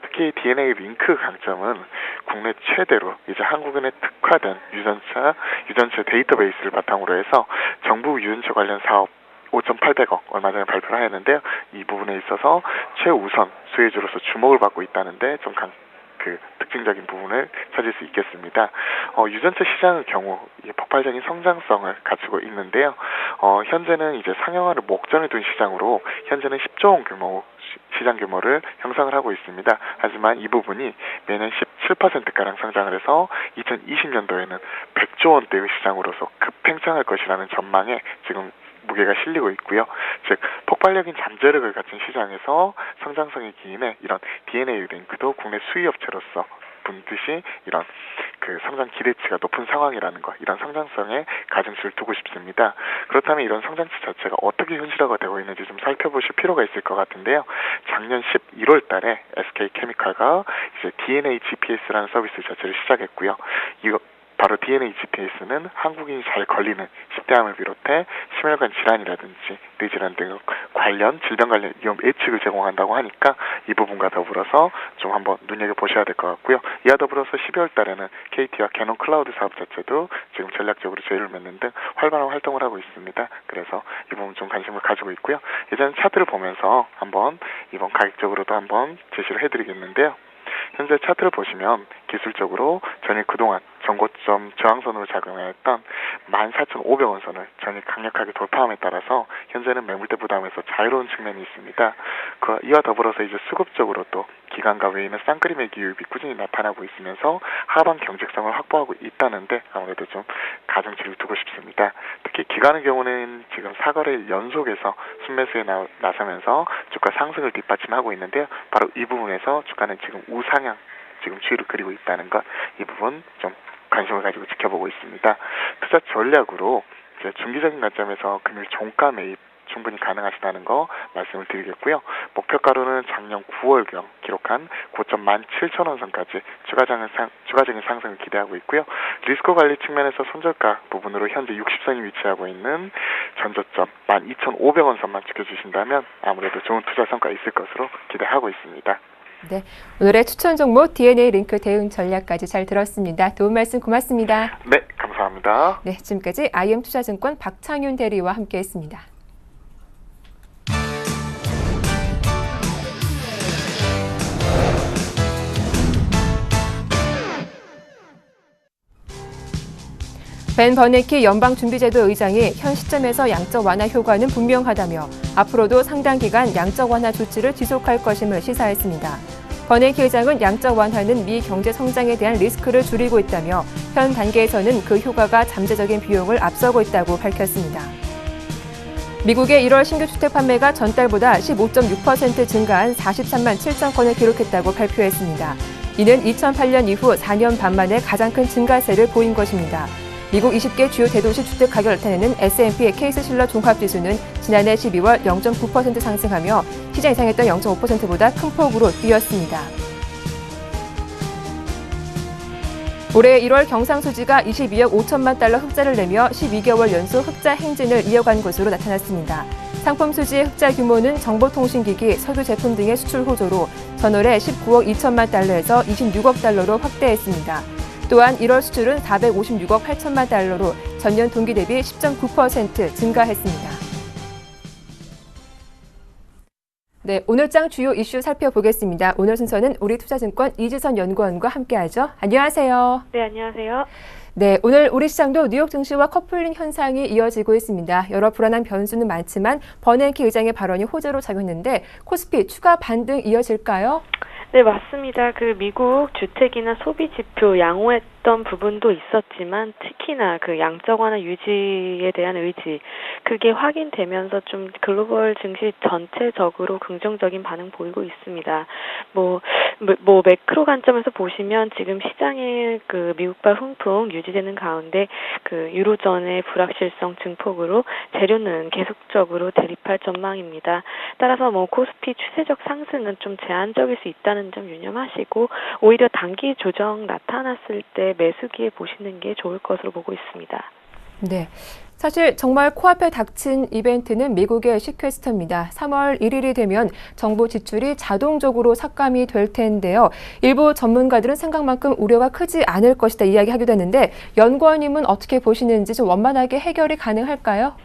특히 DNA 링크 강점은 국내 최대로 이제 한국인에 특화된 유전체 데이터베이스를 바탕으로 해서 정부 유전체 관련 사업 5,800억 얼마 전에 발표를 하였는데요. 이 부분에 있어서 최우선 수혜주로서 주목을 받고 있다는데 좀 특징적인 부분을 찾을 수 있겠습니다. 유전체 시장의 경우 폭발적인 성장성을 갖추고 있는데요. 현재는 이제 상용화를 목전에 둔 시장으로 현재는 10조 원 규모 시장 규모를 형성을 하고 있습니다. 하지만 이 부분이 매년 17%가량 성장을 해서 2020년도에는 100조 원대의 시장으로서 급팽창할 것이라는 전망에 지금 무게가 실리고 있고요. 즉 폭발적인 잠재력을 갖춘 시장에서 성장성이 기인해 이런 DNA 링크도 국내 수의 업체로서 분듯이 이런 그 성장 기대치가 높은 상황이라는 것, 이런 성장성에 가중치를 두고 싶습니다. 그렇다면 이런 성장치 자체가 어떻게 현실화가 되고 있는지 좀 살펴보실 필요가 있을 것 같은데요. 작년 11월 달에 SK케미칼가 이제 DNA GPS라는 서비스 자체를 시작했고요. 이거 바로 DNA GPS는 한국인이 잘 걸리는 식대암을 비롯해 심혈관 질환이라든지 뇌질환 등 관련 질병 관련 위험 예측을 제공한다고 하니까 이 부분과 더불어서 좀 한번 눈여겨보셔야 될 것 같고요. 이와 더불어서 12월 달에는 KT와 캐논 클라우드 사업 자체도 지금 전략적으로 제휴를 맺는 등 활발한 활동을 하고 있습니다. 그래서 이 부분 좀 관심을 가지고 있고요. 예전 차트를 보면서 한번 이번 가격적으로도 한번 제시를 해드리겠는데요. 현재 차트를 보시면 기술적으로 전일 그동안 전고점 저항선으로 작용했던 14,500원 선을 전일 강력하게 돌파함에 따라서 현재는 매물대 부담에서 자유로운 측면이 있습니다. 이와 더불어서 이제 수급적으로 또 기관과 외인의 쌍끌이 매기 유입이 꾸준히 나타나고 있으면서 하방 경직성을 확보하고 있다는데 아무래도 좀 가중치를 두고 싶습니다. 특히 기관의 경우는 지금 4거래일 연속에서 순매수에 나서면서 주가 상승을 뒷받침하고 있는데요. 바로 이 부분에서 주가는 지금 우상향 지금 추이를 그리고 있다는 것, 이 부분 좀 관심을 가지고 지켜보고 있습니다. 투자 전략으로 이제 중기적인 관점에서 금일 종가 매입 충분히 가능하시다는 거 말씀을 드리겠고요. 목표가로는 작년 9월경 기록한 고점 17,000원 선까지 추가적인 상승을 기대하고 있고요. 리스크 관리 측면에서 손절가 부분으로 현재 60선이 위치하고 있는 전저점 12,500원 선만 지켜주신다면 아무래도 좋은 투자 성과 있을 것으로 기대하고 있습니다. 네, 오늘의 추천 종목 DNA 링크 대응 전략까지 잘 들었습니다. 도움 말씀 고맙습니다. 네, 감사합니다. 네, 지금까지 IM투자증권 박창윤 대리와 함께했습니다. 벤 버네키 연방준비제도 의장이 현 시점에서 양적 완화 효과는 분명하다며 앞으로도 상당 기간 양적 완화 조치를 지속할 것임을 시사했습니다. 버네키 의장은 양적 완화는 미 경제 성장에 대한 리스크를 줄이고 있다며 현 단계에서는 그 효과가 잠재적인 비용을 앞서고 있다고 밝혔습니다. 미국의 1월 신규 주택 판매가 전달보다 15.6% 증가한 43만 7천 건을 기록했다고 발표했습니다. 이는 2008년 이후 4년 반 만에 가장 큰 증가세를 보인 것입니다. 미국 20개 주요 대도시 주택 가격을 나타내는 S&P 케이스실러 종합지수는 지난해 12월 0.9% 상승하며 시장 예상했던 0.5%보다 큰 폭으로 뛰었습니다. 올해 1월 경상수지가 22억 5천만 달러 흑자를 내며 12개월 연속 흑자 행진을 이어간 것으로 나타났습니다. 상품 수지의 흑자 규모는 정보통신기기, 석유 제품 등의 수출 호조로 전월에 19억 2천만 달러에서 26억 달러로 확대했습니다. 또한 1월 수출은 456억 8천만 달러로 전년 동기 대비 10.9% 증가했습니다. 네, 오늘장 주요 이슈 살펴보겠습니다. 오늘 순서는 우리투자증권 이지선 연구원과 함께하죠. 안녕하세요. 네, 안녕하세요. 네, 오늘 우리 시장도 뉴욕 증시와 커플링 현상이 이어지고 있습니다. 여러 불안한 변수는 많지만 버냉키 의장의 발언이 호재로 작용했는데 코스피 추가 반등 이어질까요? 네, 맞습니다. 미국 주택이나 소비 지표 양호했던 부분도 있었지만 특히나 양적 완화 유지에 대한 의지, 그게 확인되면서 좀 글로벌 증시 전체적으로 긍정적인 반응 보이고 있습니다. 매크로 관점에서 보시면 지금 시장의 미국발 훈풍 유지되는 가운데 유로존의 불확실성 증폭으로 재료는 계속적으로 대립할 전망입니다. 따라서 코스피 추세적 상승은 좀 제한적일 수 있다는 점 유념하시고 오히려 단기 조정 나타났을 때 매수기에 보시는 게 좋을 것으로 보고 있습니다. 네. 사실 정말 코앞에 닥친 이벤트는 미국의 시퀘스터입니다. 3월 1일이 되면 정부 지출이 자동적으로 삭감이 될 텐데요. 일부 전문가들은 생각만큼 우려가 크지 않을 것이다 이야기하기도 했는데 연구원님은 어떻게 보시는지 좀 원만하게 해결이 가능할까요?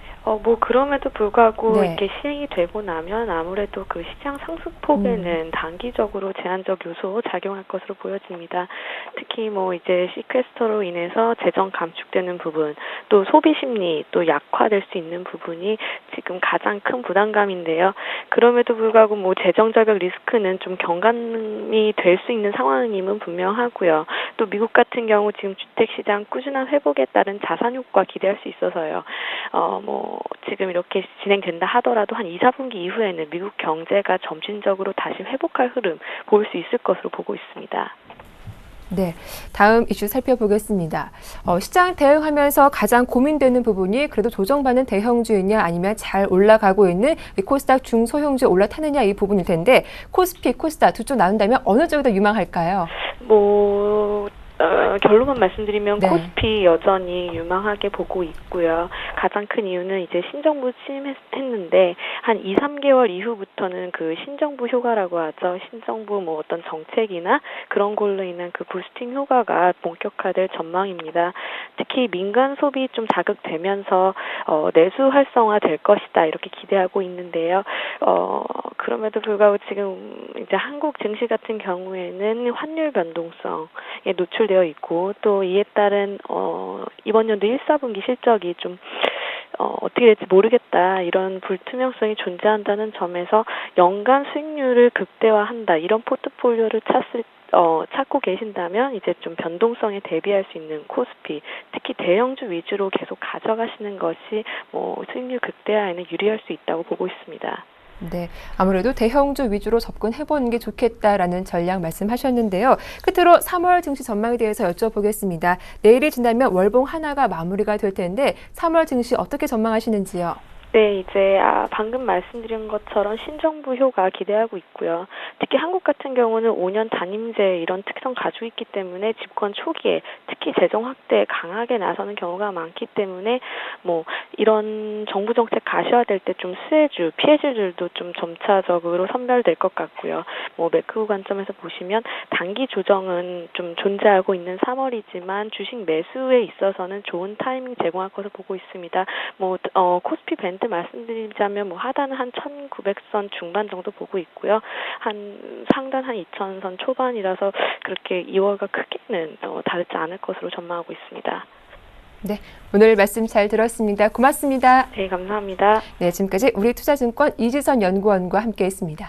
그럼에도 불구하고 네. 이렇게 시행이 되고 나면 아무래도 그 시장 상승폭에는 단기적으로 제한적 요소 작용할 것으로 보여집니다. 특히 이제 시퀘스터로 인해서 재정 감축되는 부분, 또 소비 심리 또 약화될 수 있는 부분이 지금 가장 큰 부담감인데요. 그럼에도 불구하고 재정 절벽 리스크는 좀 경감이 될 수 있는 상황임은 분명하고요. 또 미국 같은 경우 지금 주택 시장 꾸준한 회복에 따른 자산 효과 기대할 수 있어서요. 지금 이렇게 진행된다 하더라도 한 2, 4분기 이후에는 미국 경제가 점진적으로 다시 회복할 흐름 보일 수 있을 것으로 보고 있습니다. 네, 다음 이슈 살펴보겠습니다. 시장 대응하면서 가장 고민되는 부분이 그래도 조정받는 대형주이냐 아니면 잘 올라가고 있는 이 코스닥 중소형주 올라타느냐 이 부분일 텐데 코스피, 코스닥 두 쪽 나눈다면 어느 쪽이 더 유망할까요? 결론만 말씀드리면 네. 코스피 여전히 유망하게 보고 있고요. 가장 큰 이유는 이제 신정부 취임했는데 한 2, 3개월 이후부터는 그 신정부 효과라고 하죠. 신정부 어떤 정책이나 그런 걸로 인한 그 부스팅 효과가 본격화될 전망입니다. 특히 민간 소비 좀 자극되면서 내수 활성화 될 것이다 이렇게 기대하고 있는데요. 그럼에도 불구하고 지금 이제 한국 증시 같은 경우에는 환율 변동성에 노출되어 있고 또 이에 따른 이번 연도 1, 4분기 실적이 좀 어떻게 될지 모르겠다 이런 불투명성이 존재한다는 점에서 연간 수익률을 극대화한다 이런 포트폴리오를 찾고 계신다면 이제 좀 변동성에 대비할 수 있는 코스피, 특히 대형주 위주로 계속 가져가시는 것이 수익률 극대화에는 유리할 수 있다고 보고 있습니다. 네, 아무래도 대형주 위주로 접근해보는 게 좋겠다라는 전략 말씀하셨는데요. 끝으로 3월 증시 전망에 대해서 여쭤보겠습니다. 내일이 지나면 월봉 하나가 마무리가 될 텐데 3월 증시 어떻게 전망하시는지요? 네, 이제 방금 말씀드린 것처럼 신정부 효과 기대하고 있고요. 특히 한국 같은 경우는 5년 단임제 이런 특성 가지고 있기 때문에 집권 초기에 특히 재정 확대에 강하게 나서는 경우가 많기 때문에 이런 정부 정책 가셔야 될 때 좀 수혜주, 피해주들도 좀 점차적으로 선별될 것 같고요. 매크로 관점에서 보시면 단기 조정은 좀 존재하고 있는 3월이지만 주식 매수에 있어서는 좋은 타이밍 제공할 것으로 보고 있습니다. 코스피 밴드 말씀드리자면 하단은 한 1900선 중반 정도 보고 있고요. 한 상단 한 2000선 초반이라서 그렇게 2월과 크게는 다르지 않을 것으로 전망하고 있습니다. 네, 오늘 말씀 잘 들었습니다. 고맙습니다. 네, 감사합니다. 네, 지금까지 우리투자증권 이지선 연구원과 함께했습니다.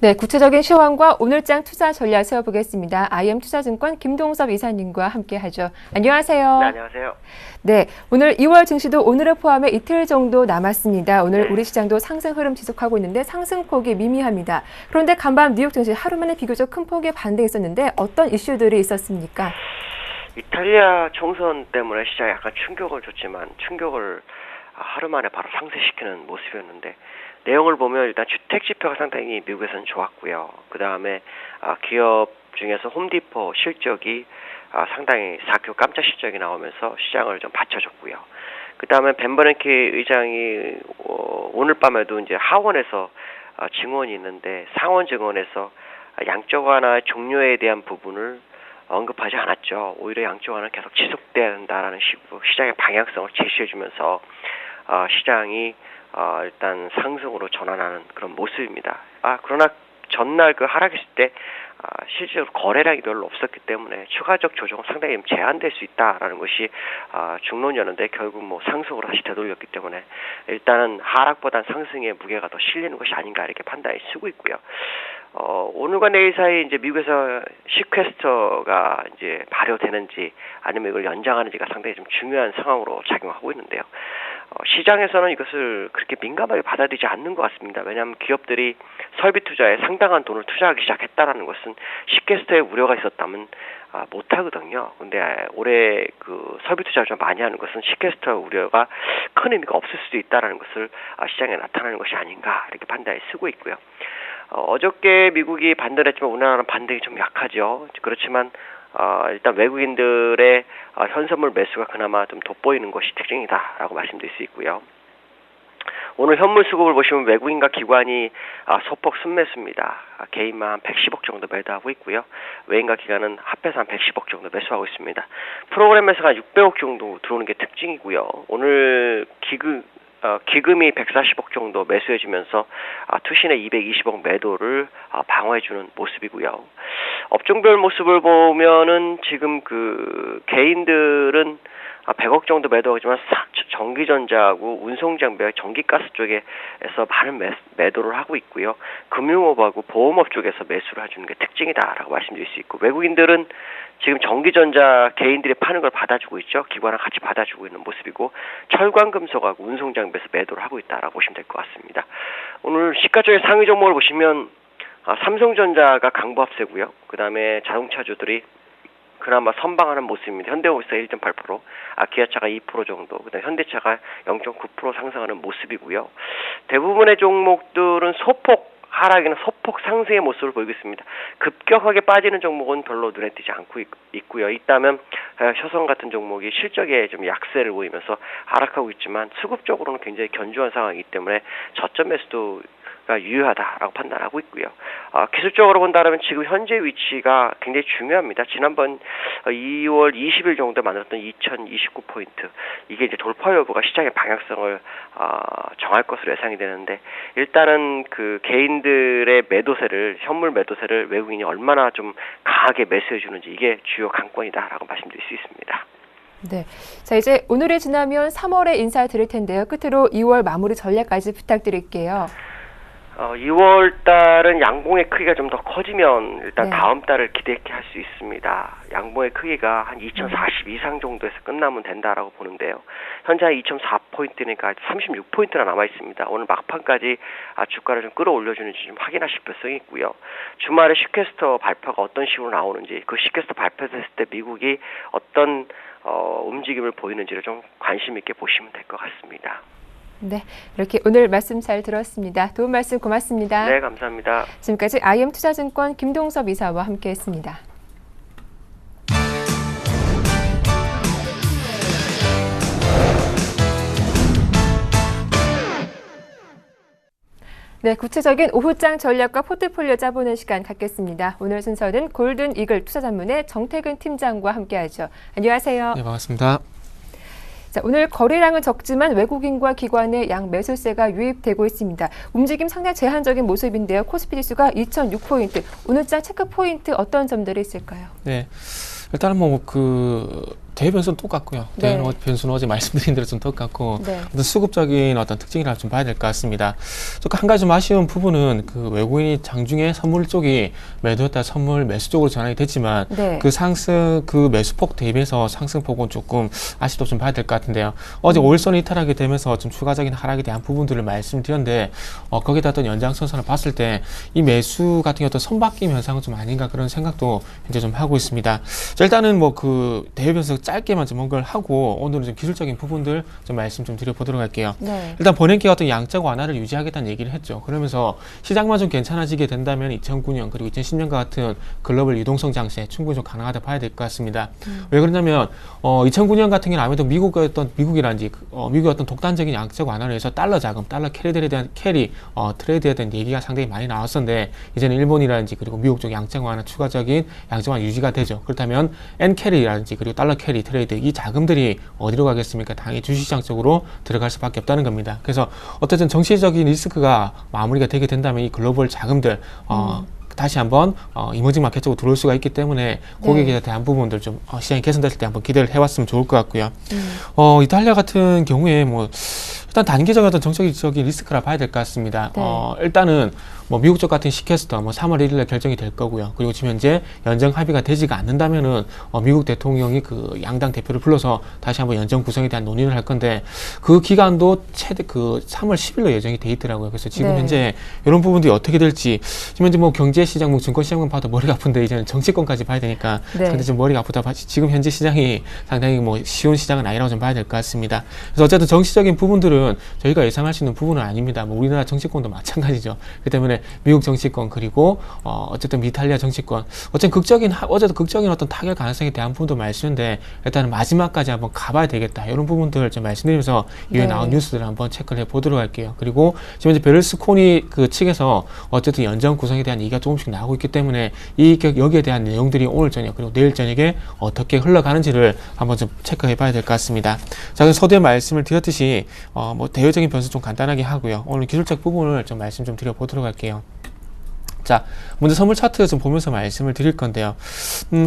네, 구체적인 시황과 오늘장 투자 전략 세워보겠습니다. IM투자증권 김동섭 이사님과 함께하죠. 안녕하세요. 네, 안녕하세요. 네, 오늘 2월 증시도 오늘을 포함해 이틀 정도 남았습니다. 오늘 네. 우리 시장도 상승 흐름 지속하고 있는데 상승폭이 미미합니다. 그런데 간밤 뉴욕 증시 하루 만에 비교적 큰 폭의 반등했었는데 어떤 이슈들이 있었습니까? 이탈리아 총선 때문에 시장에 약간 충격을 줬지만 충격을 하루 만에 바로 상쇄시키는 모습이었는데 내용을 보면 일단 주택 지표가 상당히 미국에서는 좋았고요. 그 다음에 기업 중에서 홈디포 실적이 상당히 4교 깜짝 실적이 나오면서 시장을 좀 받쳐줬고요. 그 다음에 벤 버냉키 의장이 오늘 밤에도 이제 하원에서 증언이 있는데 상원 증언에서 양적 완화의 종료에 대한 부분을 언급하지 않았죠. 오히려 양적 완화는 계속 지속돼야 된다라는 식으로 시장의 방향성을 제시해주면서 시장이 일단 상승으로 전환하는 그런 모습입니다. 그러나 전날 그 하락했을 때 실제로 거래량이 별로 없었기 때문에 추가적 조정은 상당히 제한될 수 있다라는 것이 중론이었는데 결국 뭐 상승으로 다시 되돌렸기 때문에 일단은 하락보단 상승의 무게가 더 실리는 것이 아닌가 이렇게 판단이 쓰고 있고요. 오늘과 내일 사이 이제 미국에서 시퀘스터가 이제 발효되는지 아니면 이걸 연장하는지가 상당히 좀 중요한 상황으로 작용하고 있는데요. 시장에서는 이것을 그렇게 민감하게 받아들이지 않는 것 같습니다. 왜냐하면 기업들이 설비 투자에 상당한 돈을 투자하기 시작했다라는 것은 시퀘스터에 우려가 있었다면 못하거든요. 근데 올해 그 설비 투자를 좀 많이 하는 것은 시퀘스터 우려가 큰 의미가 없을 수도 있다라는 것을 시장에 나타나는 것이 아닌가 이렇게 판단이 쓰고 있고요. 어저께 미국이 반등했지만 우리나라는 반등이 좀 약하죠. 그렇지만 일단 외국인들의 현선물 매수가 그나마 좀 돋보이는 것이 특징이다라고 말씀드릴 수 있고요. 오늘 현물 수급을 보시면 외국인과 기관이 소폭 순매수입니다. 개인만 110억 정도 매도하고 있고요. 외인과 기관은 합해서 한 110억 정도 매수하고 있습니다. 프로그램 매수가 600억 정도 들어오는 게 특징이고요. 오늘 기금이 140억 정도 매수해주면서 투신의 220억 매도를 방어해주는 모습이고요. 업종별 모습을 보면은 지금 그 개인들은 100억 정도 매도하지만 전기전자하고 운송장비, 전기가스 쪽에서 많은 매도를 하고 있고요. 금융업하고 보험업 쪽에서 매수를 해주는 게 특징이다라고 말씀드릴 수 있고, 외국인들은 지금 전기전자 개인들이 파는 걸 받아주고 있죠. 기관랑 같이 받아주고 있는 모습이고, 철광금속하고 운송장비에서 매도를 하고 있다라고 보시면 될 것 같습니다. 오늘 시가총액 상위 종목을 보시면 삼성전자가 강보합세고요. 그 다음에 자동차주들이 그나마 선방하는 모습입니다. 현대모비스가 1.8%, 기아차가 2% 정도, 그다음 현대차가 0.9% 상승하는 모습이고요. 대부분의 종목들은 소폭 하락이나 소폭 상승의 모습을 보이고 있습니다. 급격하게 빠지는 종목은 별로 눈에 띄지 않고 있고요. 있다면 효성 같은 종목이 실적에 좀 약세를 보이면서 하락하고 있지만 수급적으로는 굉장히 견조한 상황이기 때문에 저점 매수도 유효하다라고 판단하고 있고요. 기술적으로 본다면 지금 현재 위치가 굉장히 중요합니다. 지난번 2월 20일 정도에 만들었던 2029포인트, 이게 이제 돌파 여부가 시장의 방향성을 정할 것으로 예상이 되는데, 일단은 그 개인들의 매도세를, 현물 매도세를 외국인이 얼마나 좀 강하게 매수해 주는지, 이게 주요 관건이다라고 말씀드릴 수 있습니다. 네. 자, 이제 오늘이 지나면 3월에 인사드릴 텐데요. 끝으로 2월 마무리 전략까지 부탁드릴게요. 2월 달은 양봉의 크기가 좀 더 커지면 일단 네. 다음 달을 기대케 할 수 있습니다. 양봉의 크기가 한 2040 이상 정도에서 끝나면 된다라고 보는데요. 현재 2.4포인트니까 36포인트나 남아 있습니다. 오늘 막판까지 주가를 좀 끌어올려주는지 좀 확인하실 필요성이 있고요. 주말에 시퀘스터 발표가 어떤 식으로 나오는지, 그 시퀘스터 발표됐을 때 미국이 어떤 움직임을 보이는지를 좀 관심 있게 보시면 될 것 같습니다. 네, 이렇게 오늘 말씀 잘 들었습니다. 도움 말씀 고맙습니다. 네, 감사합니다. 지금까지 IM투자증권 김동섭 이사와 함께했습니다. 네, 구체적인 오후장 전략과 포트폴리오 짜보는 시간 갖겠습니다. 오늘 순서는 골든 이글 투자전문의 정태근 팀장과 함께하죠. 안녕하세요. 네, 반갑습니다. 자, 오늘 거래량은 적지만 외국인과 기관의 양 매수세가 유입되고 있습니다. 움직임 상당히 제한적인 모습인데요. 코스피 지수가 2006포인트, 오늘장 체크포인트 어떤 점들이 있을까요? 네, 일단은 대외 변수는 똑같고요. 네. 대외 변수는 어제 말씀드린 대로 좀 똑같고, 네. 어떤 수급적인 어떤 특징이라 좀 봐야 될 것 같습니다. 조금 한 가지 좀 아쉬운 부분은 그 외국인이 장중에 선물 쪽이 매도했다 선물 매수 쪽으로 전환이 됐지만, 네. 그 상승, 그 매수폭 대비해서 상승폭은 조금 아쉽다고 좀 봐야 될 것 같은데요. 어제 5일선이 이탈하게 되면서 좀 추가적인 하락에 대한 부분들을 말씀드렸는데, 거기다 어떤 연장선상을 봤을 때 이 매수 같은 어떤 선바뀜 현상은 좀 아닌가 그런 생각도 이제 좀 하고 있습니다. 자, 일단은 대외 변수 짧게만 좀 언급을 하고 오늘은 좀 기술적인 부분들 좀 말씀 좀 드려보도록 할게요. 네. 일단 버냉키가 어떤 양적 완화를 유지하겠다는 얘기를 했죠. 그러면서 시장만 좀 괜찮아지게 된다면 2009년 그리고 2010년과 같은 글로벌 유동성 장세 충분히 좀 가능하다 봐야 될 것 같습니다. 왜 그러냐면 2009년 같은 경우는 아무래도 미국의 어떤 독단적인 양적 완화를 해서 달러 자금, 달러 트레이드에 대한 얘기가 상당히 많이 나왔었는데, 이제는 일본이라든지 그리고 미국 쪽 양적 완화 추가적인 양적 완화 유지가 되죠. 그렇다면 엔캐리라든지 그리고 달러 캐리 캐리 트레이드 이 자금들이 어디로 가겠습니까? 당연히 주식시장 쪽으로 들어갈 수밖에 없다는 겁니다. 그래서 어쨌든 정치적인 리스크가 마무리가 되게 된다면 이 글로벌 자금들 다시 한번 이머징 마켓 쪽으로 들어올 수가 있기 때문에 고객에 대한 부분들 좀 시장이 개선됐을 때 한번 기대를 해봤으면 좋을 것 같고요. 이탈리아 같은 경우에 뭐 일단 단기적인 어떤 정책적인 리스크라 봐야 될 것 같습니다. 일단은 뭐 미국 쪽 같은 시캐스터 뭐 3월 1일에 결정이 될 거고요. 그리고 지금 현재 연정 합의가 되지가 않는다면은 미국 대통령이 그 양당 대표를 불러서 다시 한번 연정 구성에 대한 논의를 할 건데 그 기간도 최대 그 3월 10일로 예정이 돼 있더라고요. 그래서 지금 현재 이런 부분들이 어떻게 될지 지금 현재 뭐 경제시장, 뭐 증권시장만 봐도 머리가 아픈데 이제는 정치권까지 봐야 되니까 상당히 좀 머리가 아프다. 지금 현재 시장이 상당히 뭐 쉬운 시장은 아니라고 좀 봐야 될 것 같습니다. 그래서 어쨌든 정치적인 부분들은 저희가 예상할 수 있는 부분은 아닙니다. 뭐 우리나라 정치권도 마찬가지죠. 그렇기 때문에 미국 정치권 그리고 어쨌든 이탈리아 정치권 어쨌든 극적인 어떤 타결 가능성에 대한 부분도 말씀인데 일단은 마지막까지 한번 가봐야 되겠다 이런 부분들 좀 말씀드리면서 이후에 나온 뉴스들을 한번 체크를 해보도록 할게요. 그리고 지금 이제 베를스코니 그 측에서 어쨌든 연정 구성에 대한 얘기가 조금씩 나오고 있기 때문에 여기에 대한 내용들이 오늘 저녁 그리고 내일 저녁에 어떻게 흘러가는지를 한번 좀 체크해봐야 될 것 같습니다. 자, 그래서 서두에 말씀을 드렸듯이 뭐 대외적인 변수 좀 간단하게 하고요. 오늘 기술적 부분을 좀 말씀 좀 드려보도록 할게요. 자, 먼저 선물 차트 좀 보면서 말씀을 드릴 건데요.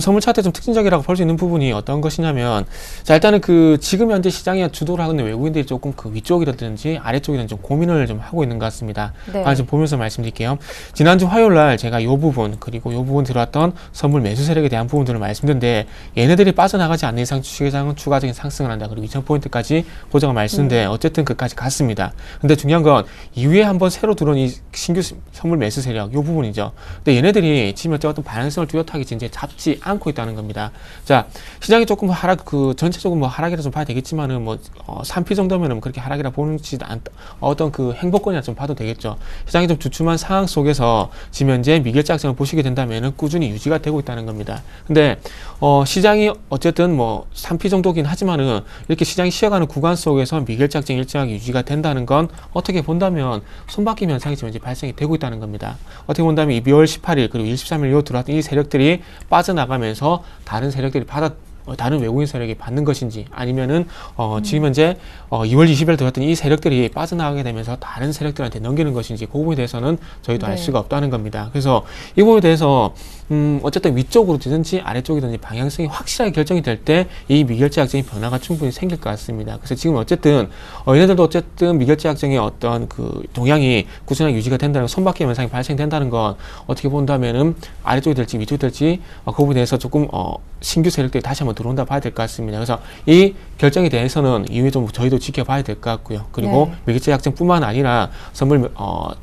선물 차트 좀 특징적이라고 볼 수 있는 부분이 어떤 것이냐면, 자, 일단은 그 지금 현재 시장에 주도를 하고 있는 외국인들이 조금 그 위쪽이라든지 아래쪽이라든지 좀 고민을 좀 하고 있는 것 같습니다. 좀 보면서 말씀드릴게요. 지난주 화요일 날 제가 이 부분 그리고 이 부분 들어왔던 선물 매수 세력에 대한 부분들을 말씀드렸는데 얘네들이 빠져나가지 않는 이상 주식시장은 추가적인 상승을 한다. 그리고 2000포인트까지 보자고 말씀드렸는데 어쨌든 그까지 갔습니다. 근데 중요한 건 이후에 한번 새로 들어온 이 신규 선물 매수 세력 이 부분 이죠. 근데 얘네들이 지금 어떤 방향성을 뚜렷하게 이제 잡지 않고 있다는 겁니다. 자, 시장이 조금 전체적으로 뭐 하락이라 좀 봐야 되겠지만은 뭐 3P 정도면은 그렇게 하락이라 보는지 어떤 그 행보권이라 좀 봐도 되겠죠. 시장이 좀 주춤한 상황 속에서 지금 현재 미결자 악정을 보시게 된다면은 꾸준히 유지가 되고 있다는 겁니다. 근데 시장이 어쨌든 뭐 3P 정도긴 하지만은 이렇게 시장이 쉬어가는 구간 속에서 미결자 악정이 일정하게 유지가 된다는 건 어떻게 본다면 손바뀜 현상이 지금 이제 발생이 되고 있다는 겁니다. 어떻게 본다면 2월 18일 그리고 23일 이후 들어왔던 이 세력들이 빠져나가면서 다른 세력들이 다른 외국인 세력이 받는 것인지 아니면은 지금 현재 2월 20일 들어왔던 이 세력들이 빠져나가게 되면서 다른 세력들한테 넘기는 것인지 그 부분에 대해서는 저희도 알 수가 없다는 겁니다. 그래서 이 부분에 대해서 어쨌든 위쪽으로든지 아래쪽이든지 방향성이 확실하게 결정이 될 때 이 미결제 약정의 변화가 충분히 생길 것 같습니다. 그래서 지금 어쨌든 얘네들도 어쨌든 미결제 약정의 어떤 그 동향이 꾸준하게 유지가 된다는 손바뀜 현상이 발생된다는 건 어떻게 본다면은 아래쪽이 될지 위쪽이 될지 그 부분에 대해서 조금 신규 세력들이 다시 한번 들어온다 봐야 될 것 같습니다. 그래서 이 결정에 대해서는 이후에 좀 저희도 지켜봐야 될 것 같고요. 그리고 미결제 약정뿐만 아니라 선물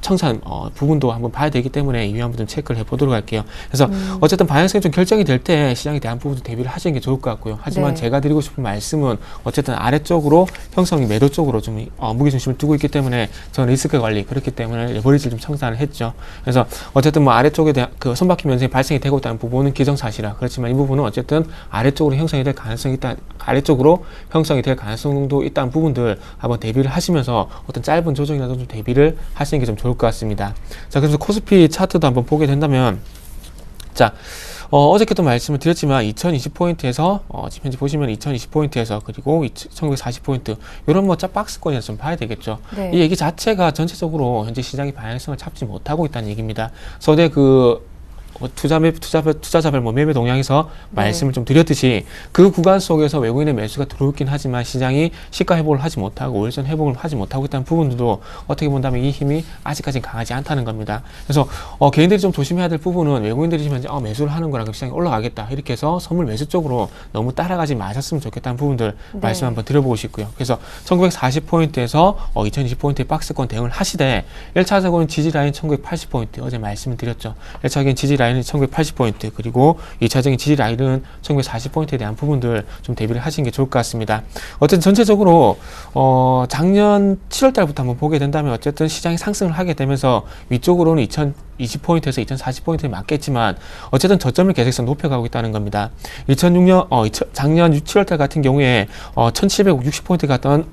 청산 부분도 한번 봐야 되기 때문에 이후에 한번 좀 체크를 해보도록 할게요. 그래서 어쨌든 방향성이 좀 결정이 될 때 시장에 대한 부분도 대비를 하시는 게 좋을 것 같고요. 하지만 제가 드리고 싶은 말씀은 어쨌든 아래쪽으로 형성이 매도 쪽으로 좀 무게중심을 두고 있기 때문에 저는 리스크 관리 그렇기 때문에 레버리지를 좀 청산을 했죠. 그래서 어쨌든 뭐 아래쪽에 대한 그 손바뀜 현상이 발생이 되고 있다는 부분은 기정사실이라 그렇지만 이 부분은 어쨌든 아래쪽으로 형성이 될 가능성이 있다. 아래쪽으로 형성이 될 가능성도 있다는 부분들 한번 대비를 하시면서 어떤 짧은 조정이라도 좀 대비를 하시는 게 좀 좋을 것 같습니다. 자, 그래서 코스피 차트도 한번 보게 된다면 자, 어저께도 말씀을 드렸지만 2020포인트에서 지금 현재 보시면 2020포인트에서 그리고 1940포인트 이런 뭐 박스권에서 좀 봐야 되겠죠. 이 얘기 자체가 전체적으로 현재 시장의 방향성을 잡지 못하고 있다는 얘기입니다. 서대 투자자별 뭐 매매 동향에서 말씀을 좀 드렸듯이 그 구간 속에서 외국인의 매수가 들어오긴 하지만 시장이 시가 회복을 하지 못하고 오일선 회복을 하지 못하고 있다는 부분들도 어떻게 본다면 이 힘이 아직까지는 강하지 않다는 겁니다. 그래서 개인들이 좀 조심해야 될 부분은 외국인들이 지금 현재 매수를 하는 거라 시장이 올라가겠다 이렇게 해서 선물 매수 쪽으로 너무 따라가지 마셨으면 좋겠다는 부분들 말씀 한번 드려보고 싶고요. 그래서 1940포인트에서 2020포인트의 박스권 대응을 하시되 1차적으로는 지지라인 1980포인트 어제 말씀을 드렸죠. 1차적인 지지라인 1980포인트 그리고 2차적인 지지라인은 1940포인트에 대한 부분들 좀 대비를 하시는 게 좋을 것 같습니다. 어쨌든 전체적으로 작년 7월 달부터 한번 보게 된다면 어쨌든 시장이 상승을 하게 되면서 위쪽으로는 2020포인트에서 2040포인트에 맞겠지만 어쨌든 저점을 계속해서 높여가고 있다는 겁니다. 2006년 작년 7월달 같은 경우에 1760포인트 갔던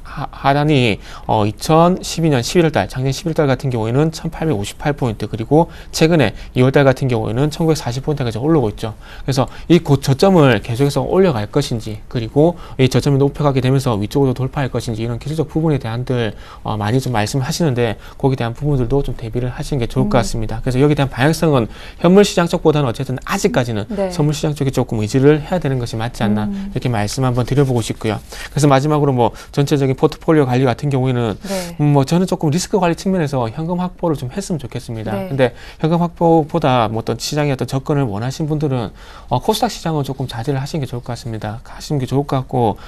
하단이 2012년 11월달 작년 11월달 같은 경우에는 1858포인트 그리고 최근에 2월달 같은 경우에는 1940포인트까지 올라오고 있죠. 그래서 이 저점을 계속해서 올려갈 것인지 그리고 이 저점이 높여가게 되면서 위쪽으로 돌파할 것인지 이런 기술적 부분에 대한들 많이 좀 말씀하시는데 거기에 대한 부분들도 좀 대비를 하시는 게 좋을 것 같습니다. 그래서 여기에 대한 방향성은 현물 시장 쪽보다는 어쨌든 아직까지는 네. 선물 시장 쪽에 조금 의지를 해야 되는 것이 맞지 않나 이렇게 말씀 한번 드려보고 싶고요. 그래서 마지막으로 뭐 전체적인 포트폴리오 관리 같은 경우에는 네. 뭐 저는 조금 리스크 관리 측면에서 현금 확보를 좀 했으면 좋겠습니다. 네. 근데 현금 확보보다 뭐 어떤 시장의 어떤 접근을 원하신 분들은 코스닥 시장은 조금 자제를 하시는 게 좋을 것 같습니다. 하시는 게 좋을 것 같고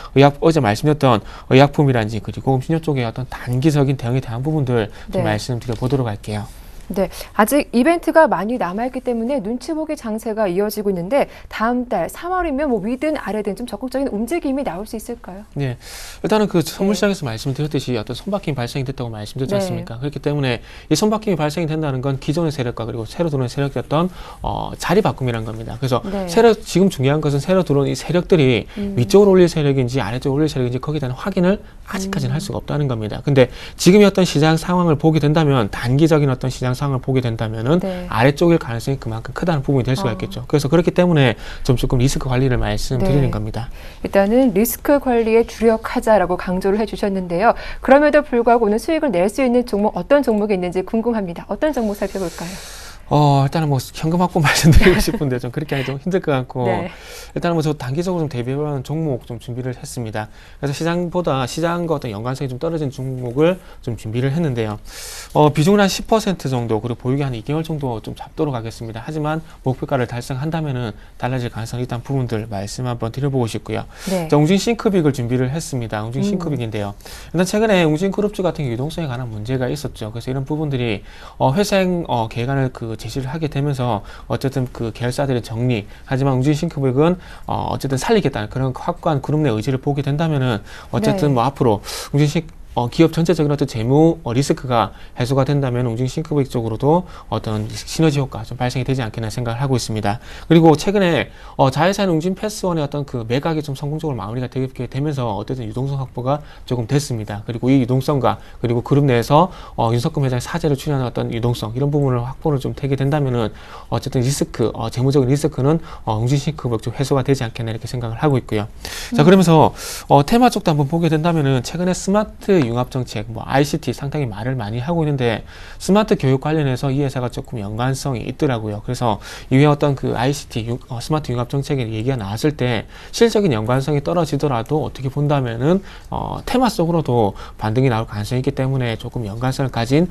어제 말씀드렸던 의약품이란지 그리고 음식료 쪽의 어떤 단기적인 대응에 대한 부분들 좀 네. 말씀드려 보도록 할게요. 네, 아직 이벤트가 많이 남아있기 때문에 눈치 보기 장세가 이어지고 있는데 다음 달 3월이면 뭐 위든 아래든 좀 적극적인 움직임이 나올 수 있을까요? 네, 일단은 그 선물 시장에서 말씀드렸듯이 어떤 손바뀜이 발생이 됐다고 말씀드렸지 네. 않습니까? 그렇기 때문에 이 손바뀜이 발생이 된다는 건 기존의 세력과 그리고 새로 들어온 세력이었던 자리 바꿈이라는 겁니다. 그래서 네. 지금 중요한 것은 새로 들어온 이 세력들이 위쪽으로 올릴 세력인지 아래쪽으로 올릴 세력인지 거기에 대한 확인을 아직까지는 할 수가 없다는 겁니다. 근데 지금의 어떤 시장 상황을 보게 된다면 단기적인 어떤 시장 상황을 보게 된다면은 네. 아래쪽일 가능성이 그만큼 크다는 부분이 될 수가 있겠죠. 그래서 그렇기 때문에 좀 조금 리스크 관리를 말씀드리는 네. 겁니다. 일단은 리스크 관리에 주력하자라고 강조를 해주셨는데요. 그럼에도 불구하고 오늘 수익을 낼 수 있는 종목 어떤 종목이 있는지 궁금합니다. 어떤 종목 살펴볼까요? 일단은 뭐 현금 확보 말씀드리고 싶은데 좀 그렇게 하기 좀 힘들 것 같고 네. 일단은 뭐 저 단기적으로 좀 대비하는 종목 좀 준비를 했습니다. 그래서 시장과 어떤 연관성이 좀 떨어진 종목을 좀 준비를 했는데요. 비중은 한 10% 정도 그리고 보유기 한 2개월 정도 좀 잡도록 하겠습니다. 하지만 목표가를 달성한다면은 달라질 가능성이 있다는 부분들 말씀 한번 드려보고 싶고요. 네. 자, 웅진 싱크빅을 준비를 했습니다. 웅진 싱크빅인데요. 일단 최근에 웅진 그룹주 같은 유동성에 관한 문제가 있었죠. 그래서 이런 부분들이 회생 계획안을 제시를 하게 되면서 어쨌든 그 계열사들의 정리 하지만 웅진 싱크빅은 어쨌든 살리겠다는 그런 확고한 그룹 내 의지를 보게 된다면은 어쨌든 네. 뭐 앞으로 웅진 기업 전체적인 어떤 재무 리스크가 해소가 된다면 웅진 싱크빅 쪽으로도 어떤 시너지 효과 좀 발생이 되지 않겠나 생각을 하고 있습니다. 그리고 최근에 자회사인 웅진 패스원의 어떤 그 매각이 좀 성공적으로 마무리가 되게 되면서 어쨌든 유동성 확보가 조금 됐습니다. 그리고 이 유동성과 그리고 그룹 내에서 윤석금 회장의 사제를 출연한 어떤 유동성 이런 부분을 확보를 좀 되게 된다면은 어쨌든 리스크 재무적인 리스크는 웅진 싱크빅 좀 해소가 되지 않겠나 이렇게 생각을 하고 있고요. 자 그러면서 테마 쪽도 한번 보게 된다면은 최근에 스마트 융합정책, 뭐 ICT 상당히 말을 많이 하고 있는데 스마트 교육 관련해서 이 회사가 조금 연관성이 있더라고요. 그래서 이후에 어떤 그 ICT 스마트 융합정책의 얘기가 나왔을 때 실질적인 연관성이 떨어지더라도 어떻게 본다면은 테마 속으로도 반등이 나올 가능성이 있기 때문에 조금 연관성을 가진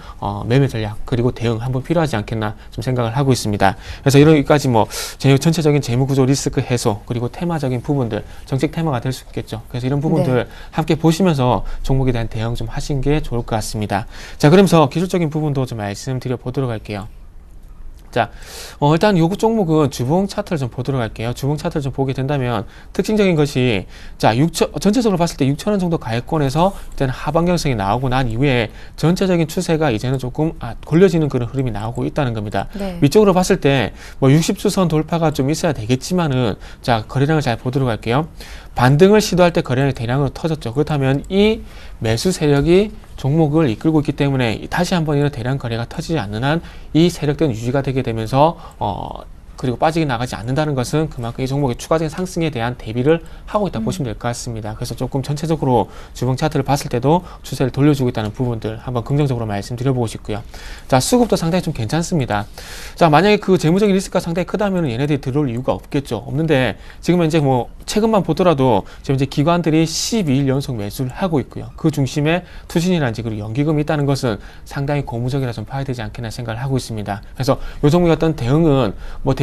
매매 전략 그리고 대응 한번 필요하지 않겠나 좀 생각을 하고 있습니다. 그래서 이런까지 뭐 전체적인 재무구조 리스크 해소 그리고 테마적인 부분들 정책 테마가 될 수 있겠죠. 그래서 이런 부분들 네. 함께 보시면서 종목에 대한 대응 좀 하신 게 좋을 것 같습니다. 자, 그러면서 기술적인 부분도 좀 말씀드려 보도록 할게요. 자, 일단 요구 종목은 주봉 차트를 좀 보도록 할게요. 주봉 차트를 좀 보게 된다면 특징적인 것이 자, 전체적으로 봤을 때 6,000원 정도 가액권에서 일단 하방경성이 나오고 난 이후에 전체적인 추세가 이제는 조금 골려지는 그런 흐름이 나오고 있다는 겁니다. 네. 위쪽으로 봤을 때 뭐 60주선 돌파가 좀 있어야 되겠지만은 자, 거래량을 잘 보도록 할게요. 반등을 시도할 때 거래량이 대량으로 터졌죠. 그렇다면 이 매수 세력이 종목을 이끌고 있기 때문에 다시 한번 이런 대량 거래가 터지지 않는 한 이 세력들은 유지가 되게 되면서 그리고 빠지게 나가지 않는다는 것은 그만큼 이 종목의 추가적인 상승에 대한 대비를 하고 있다 보시면 될 것 같습니다. 그래서 조금 전체적으로 주봉 차트를 봤을 때도 추세를 돌려주고 있다는 부분들 한번 긍정적으로 말씀드려보고 싶고요. 자, 수급도 상당히 좀 괜찮습니다. 자, 만약에 그 재무적인 리스크가 상당히 크다면 얘네들이 들어올 이유가 없겠죠. 없는데 지금 현재 뭐 최근만 보더라도 지금 이제 기관들이 12일 연속 매수를 하고 있고요. 그 중심에 투신이라든지 그리고 연기금이 있다는 것은 상당히 고무적이라 좀 봐야 되지 않겠나 생각을 하고 있습니다. 그래서 요 종목의 어떤 대응은 뭐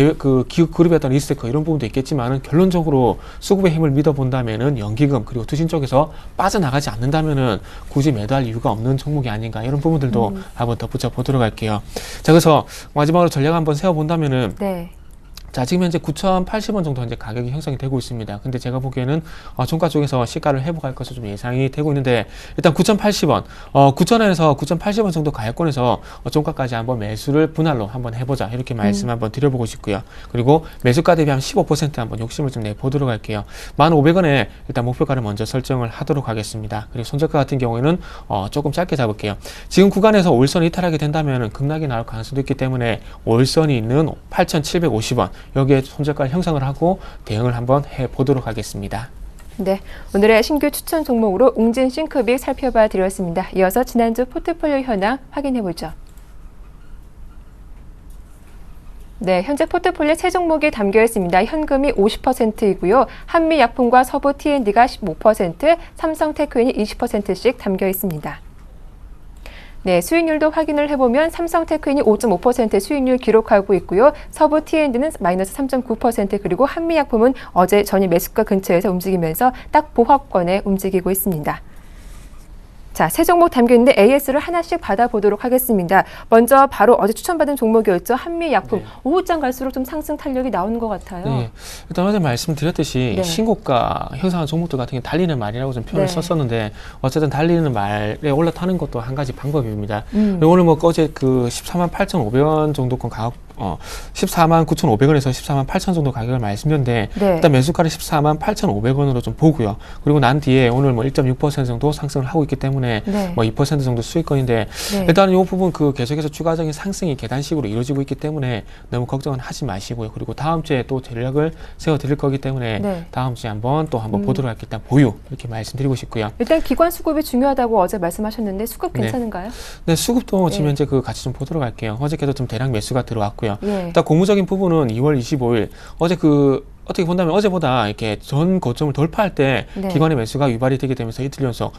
그룹의 어떤 리스크 이런 부분도 있겠지만은 결론적으로 수급의 힘을 믿어본다면은 연기금 그리고 투신 쪽에서 빠져나가지 않는다면은 굳이 매도할 이유가 없는 종목이 아닌가 이런 부분들도 한번 덧붙여 보도록 할게요. 자, 그래서 마지막으로 전략 한번 세워본다면은 네. 자, 지금 현재 9,080원 정도 현재 가격이 형성이 되고 있습니다. 근데 제가 보기에는 종가 쪽에서 시가를 회복할 것으로 좀 예상이 되고 있는데, 일단 9,080원, 9,000원에서 9,080원 정도 가격권에서 종가까지 한번 매수를 분할로 한번 해보자, 이렇게 말씀 한번 드려보고 싶고요. 그리고 매수가 대비 한 15% 한번 욕심을 좀 내보도록 할게요. 1,500원에 일단 목표가를 먼저 설정을 하도록 하겠습니다. 그리고 손절가 같은 경우에는 조금 짧게 잡을게요. 지금 구간에서 5일선 이탈하게 된다면 급락이 나올 가능성도 있기 때문에 5일선이 있는 8,750원, 여기에 손절가를 형성을 하고 대응을 한번 해보도록 하겠습니다. 네, 오늘의 신규 추천 종목으로 웅진 싱크빅 살펴봐 드렸습니다. 이어서 지난주 포트폴리오 현황 확인해보죠. 네, 현재 포트폴리오 세 종목이 담겨 있습니다. 현금이 50%이고요. 한미약품과 서부 T&D가 15%, 삼성테크인이 20%씩 담겨 있습니다. 네, 수익률도 확인을 해보면 삼성테크인이 5.5% 수익률 기록하고 있고요. 서부 T&D는 마이너스 3.9%, 그리고 한미약품은 어제 전일 매수가 근처에서 움직이면서 딱 보합권에 움직이고 있습니다. 자, 세 종목 담겨 있는데 AS를 하나씩 받아보도록 하겠습니다. 먼저 바로 어제 추천받은 종목이었죠. 한미약품. 네. 오후장 갈수록 좀 상승 탄력이 나오는 것 같아요. 네, 일단 어제 말씀드렸듯이 네. 신고가 형성한 종목들 같은 게 달리는 말이라고 좀 표현을 썼었는데, 어쨌든 달리는 말에 올라타는 것도 한 가지 방법입니다. 오늘 뭐 어제 그 148,500원 정도권 가격 149,500원에서 148,000원 정도 가격을 말씀드렸는데, 네. 일단 매수가를 148,500원으로 좀 보고요. 그리고 난 뒤에 오늘 뭐 1.6% 정도 상승을 하고 있기 때문에 네. 뭐 2% 정도 수익권인데, 네. 일단은 이 부분 그 계속해서 추가적인 상승이 계단식으로 이루어지고 있기 때문에 너무 걱정은 하지 마시고요. 그리고 다음 주에 또 전략을 세워 드릴 거기 때문에 네. 다음 주에 한번 보도록 할게요. 일단 보유, 이렇게 말씀드리고 싶고요. 일단 기관 수급이 중요하다고 어제 말씀하셨는데 수급 괜찮은가요? 네, 수급도 지금 네. 현재 그 같이 좀 보도록 할게요. 어저께도 좀 대량 매수가 들어왔고요. 예. 일단 고무적인 부분은 2월 25일 어제 어떻게 본다면 어제보다 이렇게 전 고점을 돌파할 때 네. 기관의 매수가 유발이 되게 되면서 이틀 연속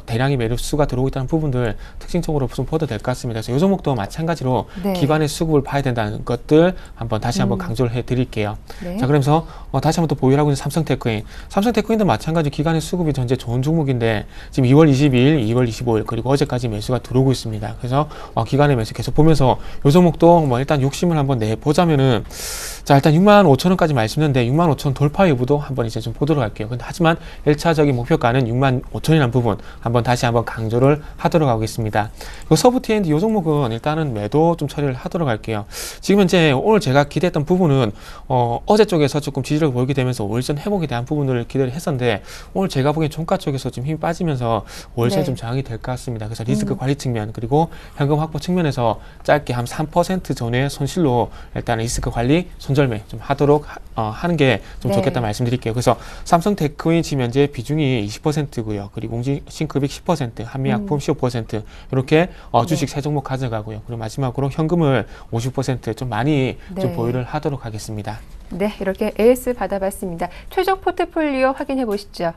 대량의 매수가 들어오고 있다는 부분들 특징적으로 좀 보도 될 것 같습니다. 그래서 이 종목도 마찬가지로 네. 기관의 수급을 봐야 된다는 것들 다시 한번 강조를 해드릴게요. 네. 자, 그러면서 다시 한번 또 보유를 하고 있는 삼성테크인도 마찬가지 기관의 수급이 현재 좋은 종목인데 지금 2월 22일, 2월 25일 그리고 어제까지 매수가 들어오고 있습니다. 그래서 기관의 매수 계속 보면서 이 종목도 뭐 일단 욕심을 한번 내보자면은, 자, 일단 65,000원까지 말씀드렸는데 65,000원 돌파 여부도 한번 이제 좀 보도록 할게요. 근데 하지만 1차적인 목표가는 65,000원이라는 부분 다시 한번 강조를 하도록 하겠습니다. 서부 T&D 이 종목은 일단은 매도 좀 처리를 하도록 할게요. 지금 현재 오늘 제가 기대했던 부분은 어제 쪽에서 조금 지지를 보이게 되면서 5일선 회복에 대한 부분을 기대를 했었는데, 오늘 제가 보기엔 종가 쪽에서 좀 힘이 빠지면서 5일선이 네. 좀 저항이 될 것 같습니다. 그래서 리스크 관리 측면 그리고 현금 확보 측면에서 짧게 한 3% 전후의 손실로 일단 리스크 관리 손절매 좀 하도록 하는 게 좀 네. 좋겠다 말씀드릴게요. 그래서 삼성테크인 지금 현재 비중이 20%고요. 그리고 웅진싱크빅 10%, 한미약품 15% 이렇게 주식 세 종목 가져가고요. 그리고 마지막으로 현금을 50% 좀 많이 네. 좀 보유를 하도록 하겠습니다. 네, 이렇게 AS 받아봤습니다. 최종 포트폴리오 확인해 보시죠.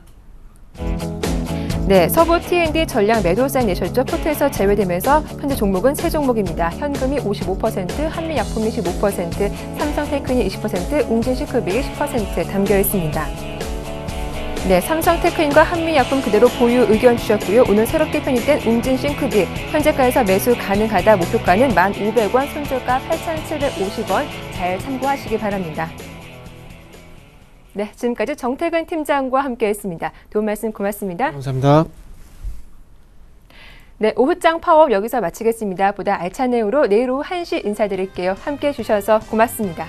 네, 서부 T&D 전량 매도 사인 내셨죠. 포트에서 제외되면서 현재 종목은 세 종목입니다. 현금이 55%, 한미약품이 15%, 삼성테크인이 20%, 웅진싱크빅이 10% 담겨 있습니다. 네, 삼성테크인과 한미약품 그대로 보유 의견 주셨고요. 오늘 새롭게 편입된 웅진싱크빅 현재가에서 매수 가능하다. 목표가는 1,500원, 손절가 8,750원. 잘 참고하시기 바랍니다. 네, 지금까지 정태근 팀장과 함께했습니다. 도움 말씀 고맙습니다. 감사합니다. 네, 오후장 파워업 여기서 마치겠습니다. 보다 알찬 내용으로 내일 오후 1시 인사드릴게요. 함께해 주셔서 고맙습니다.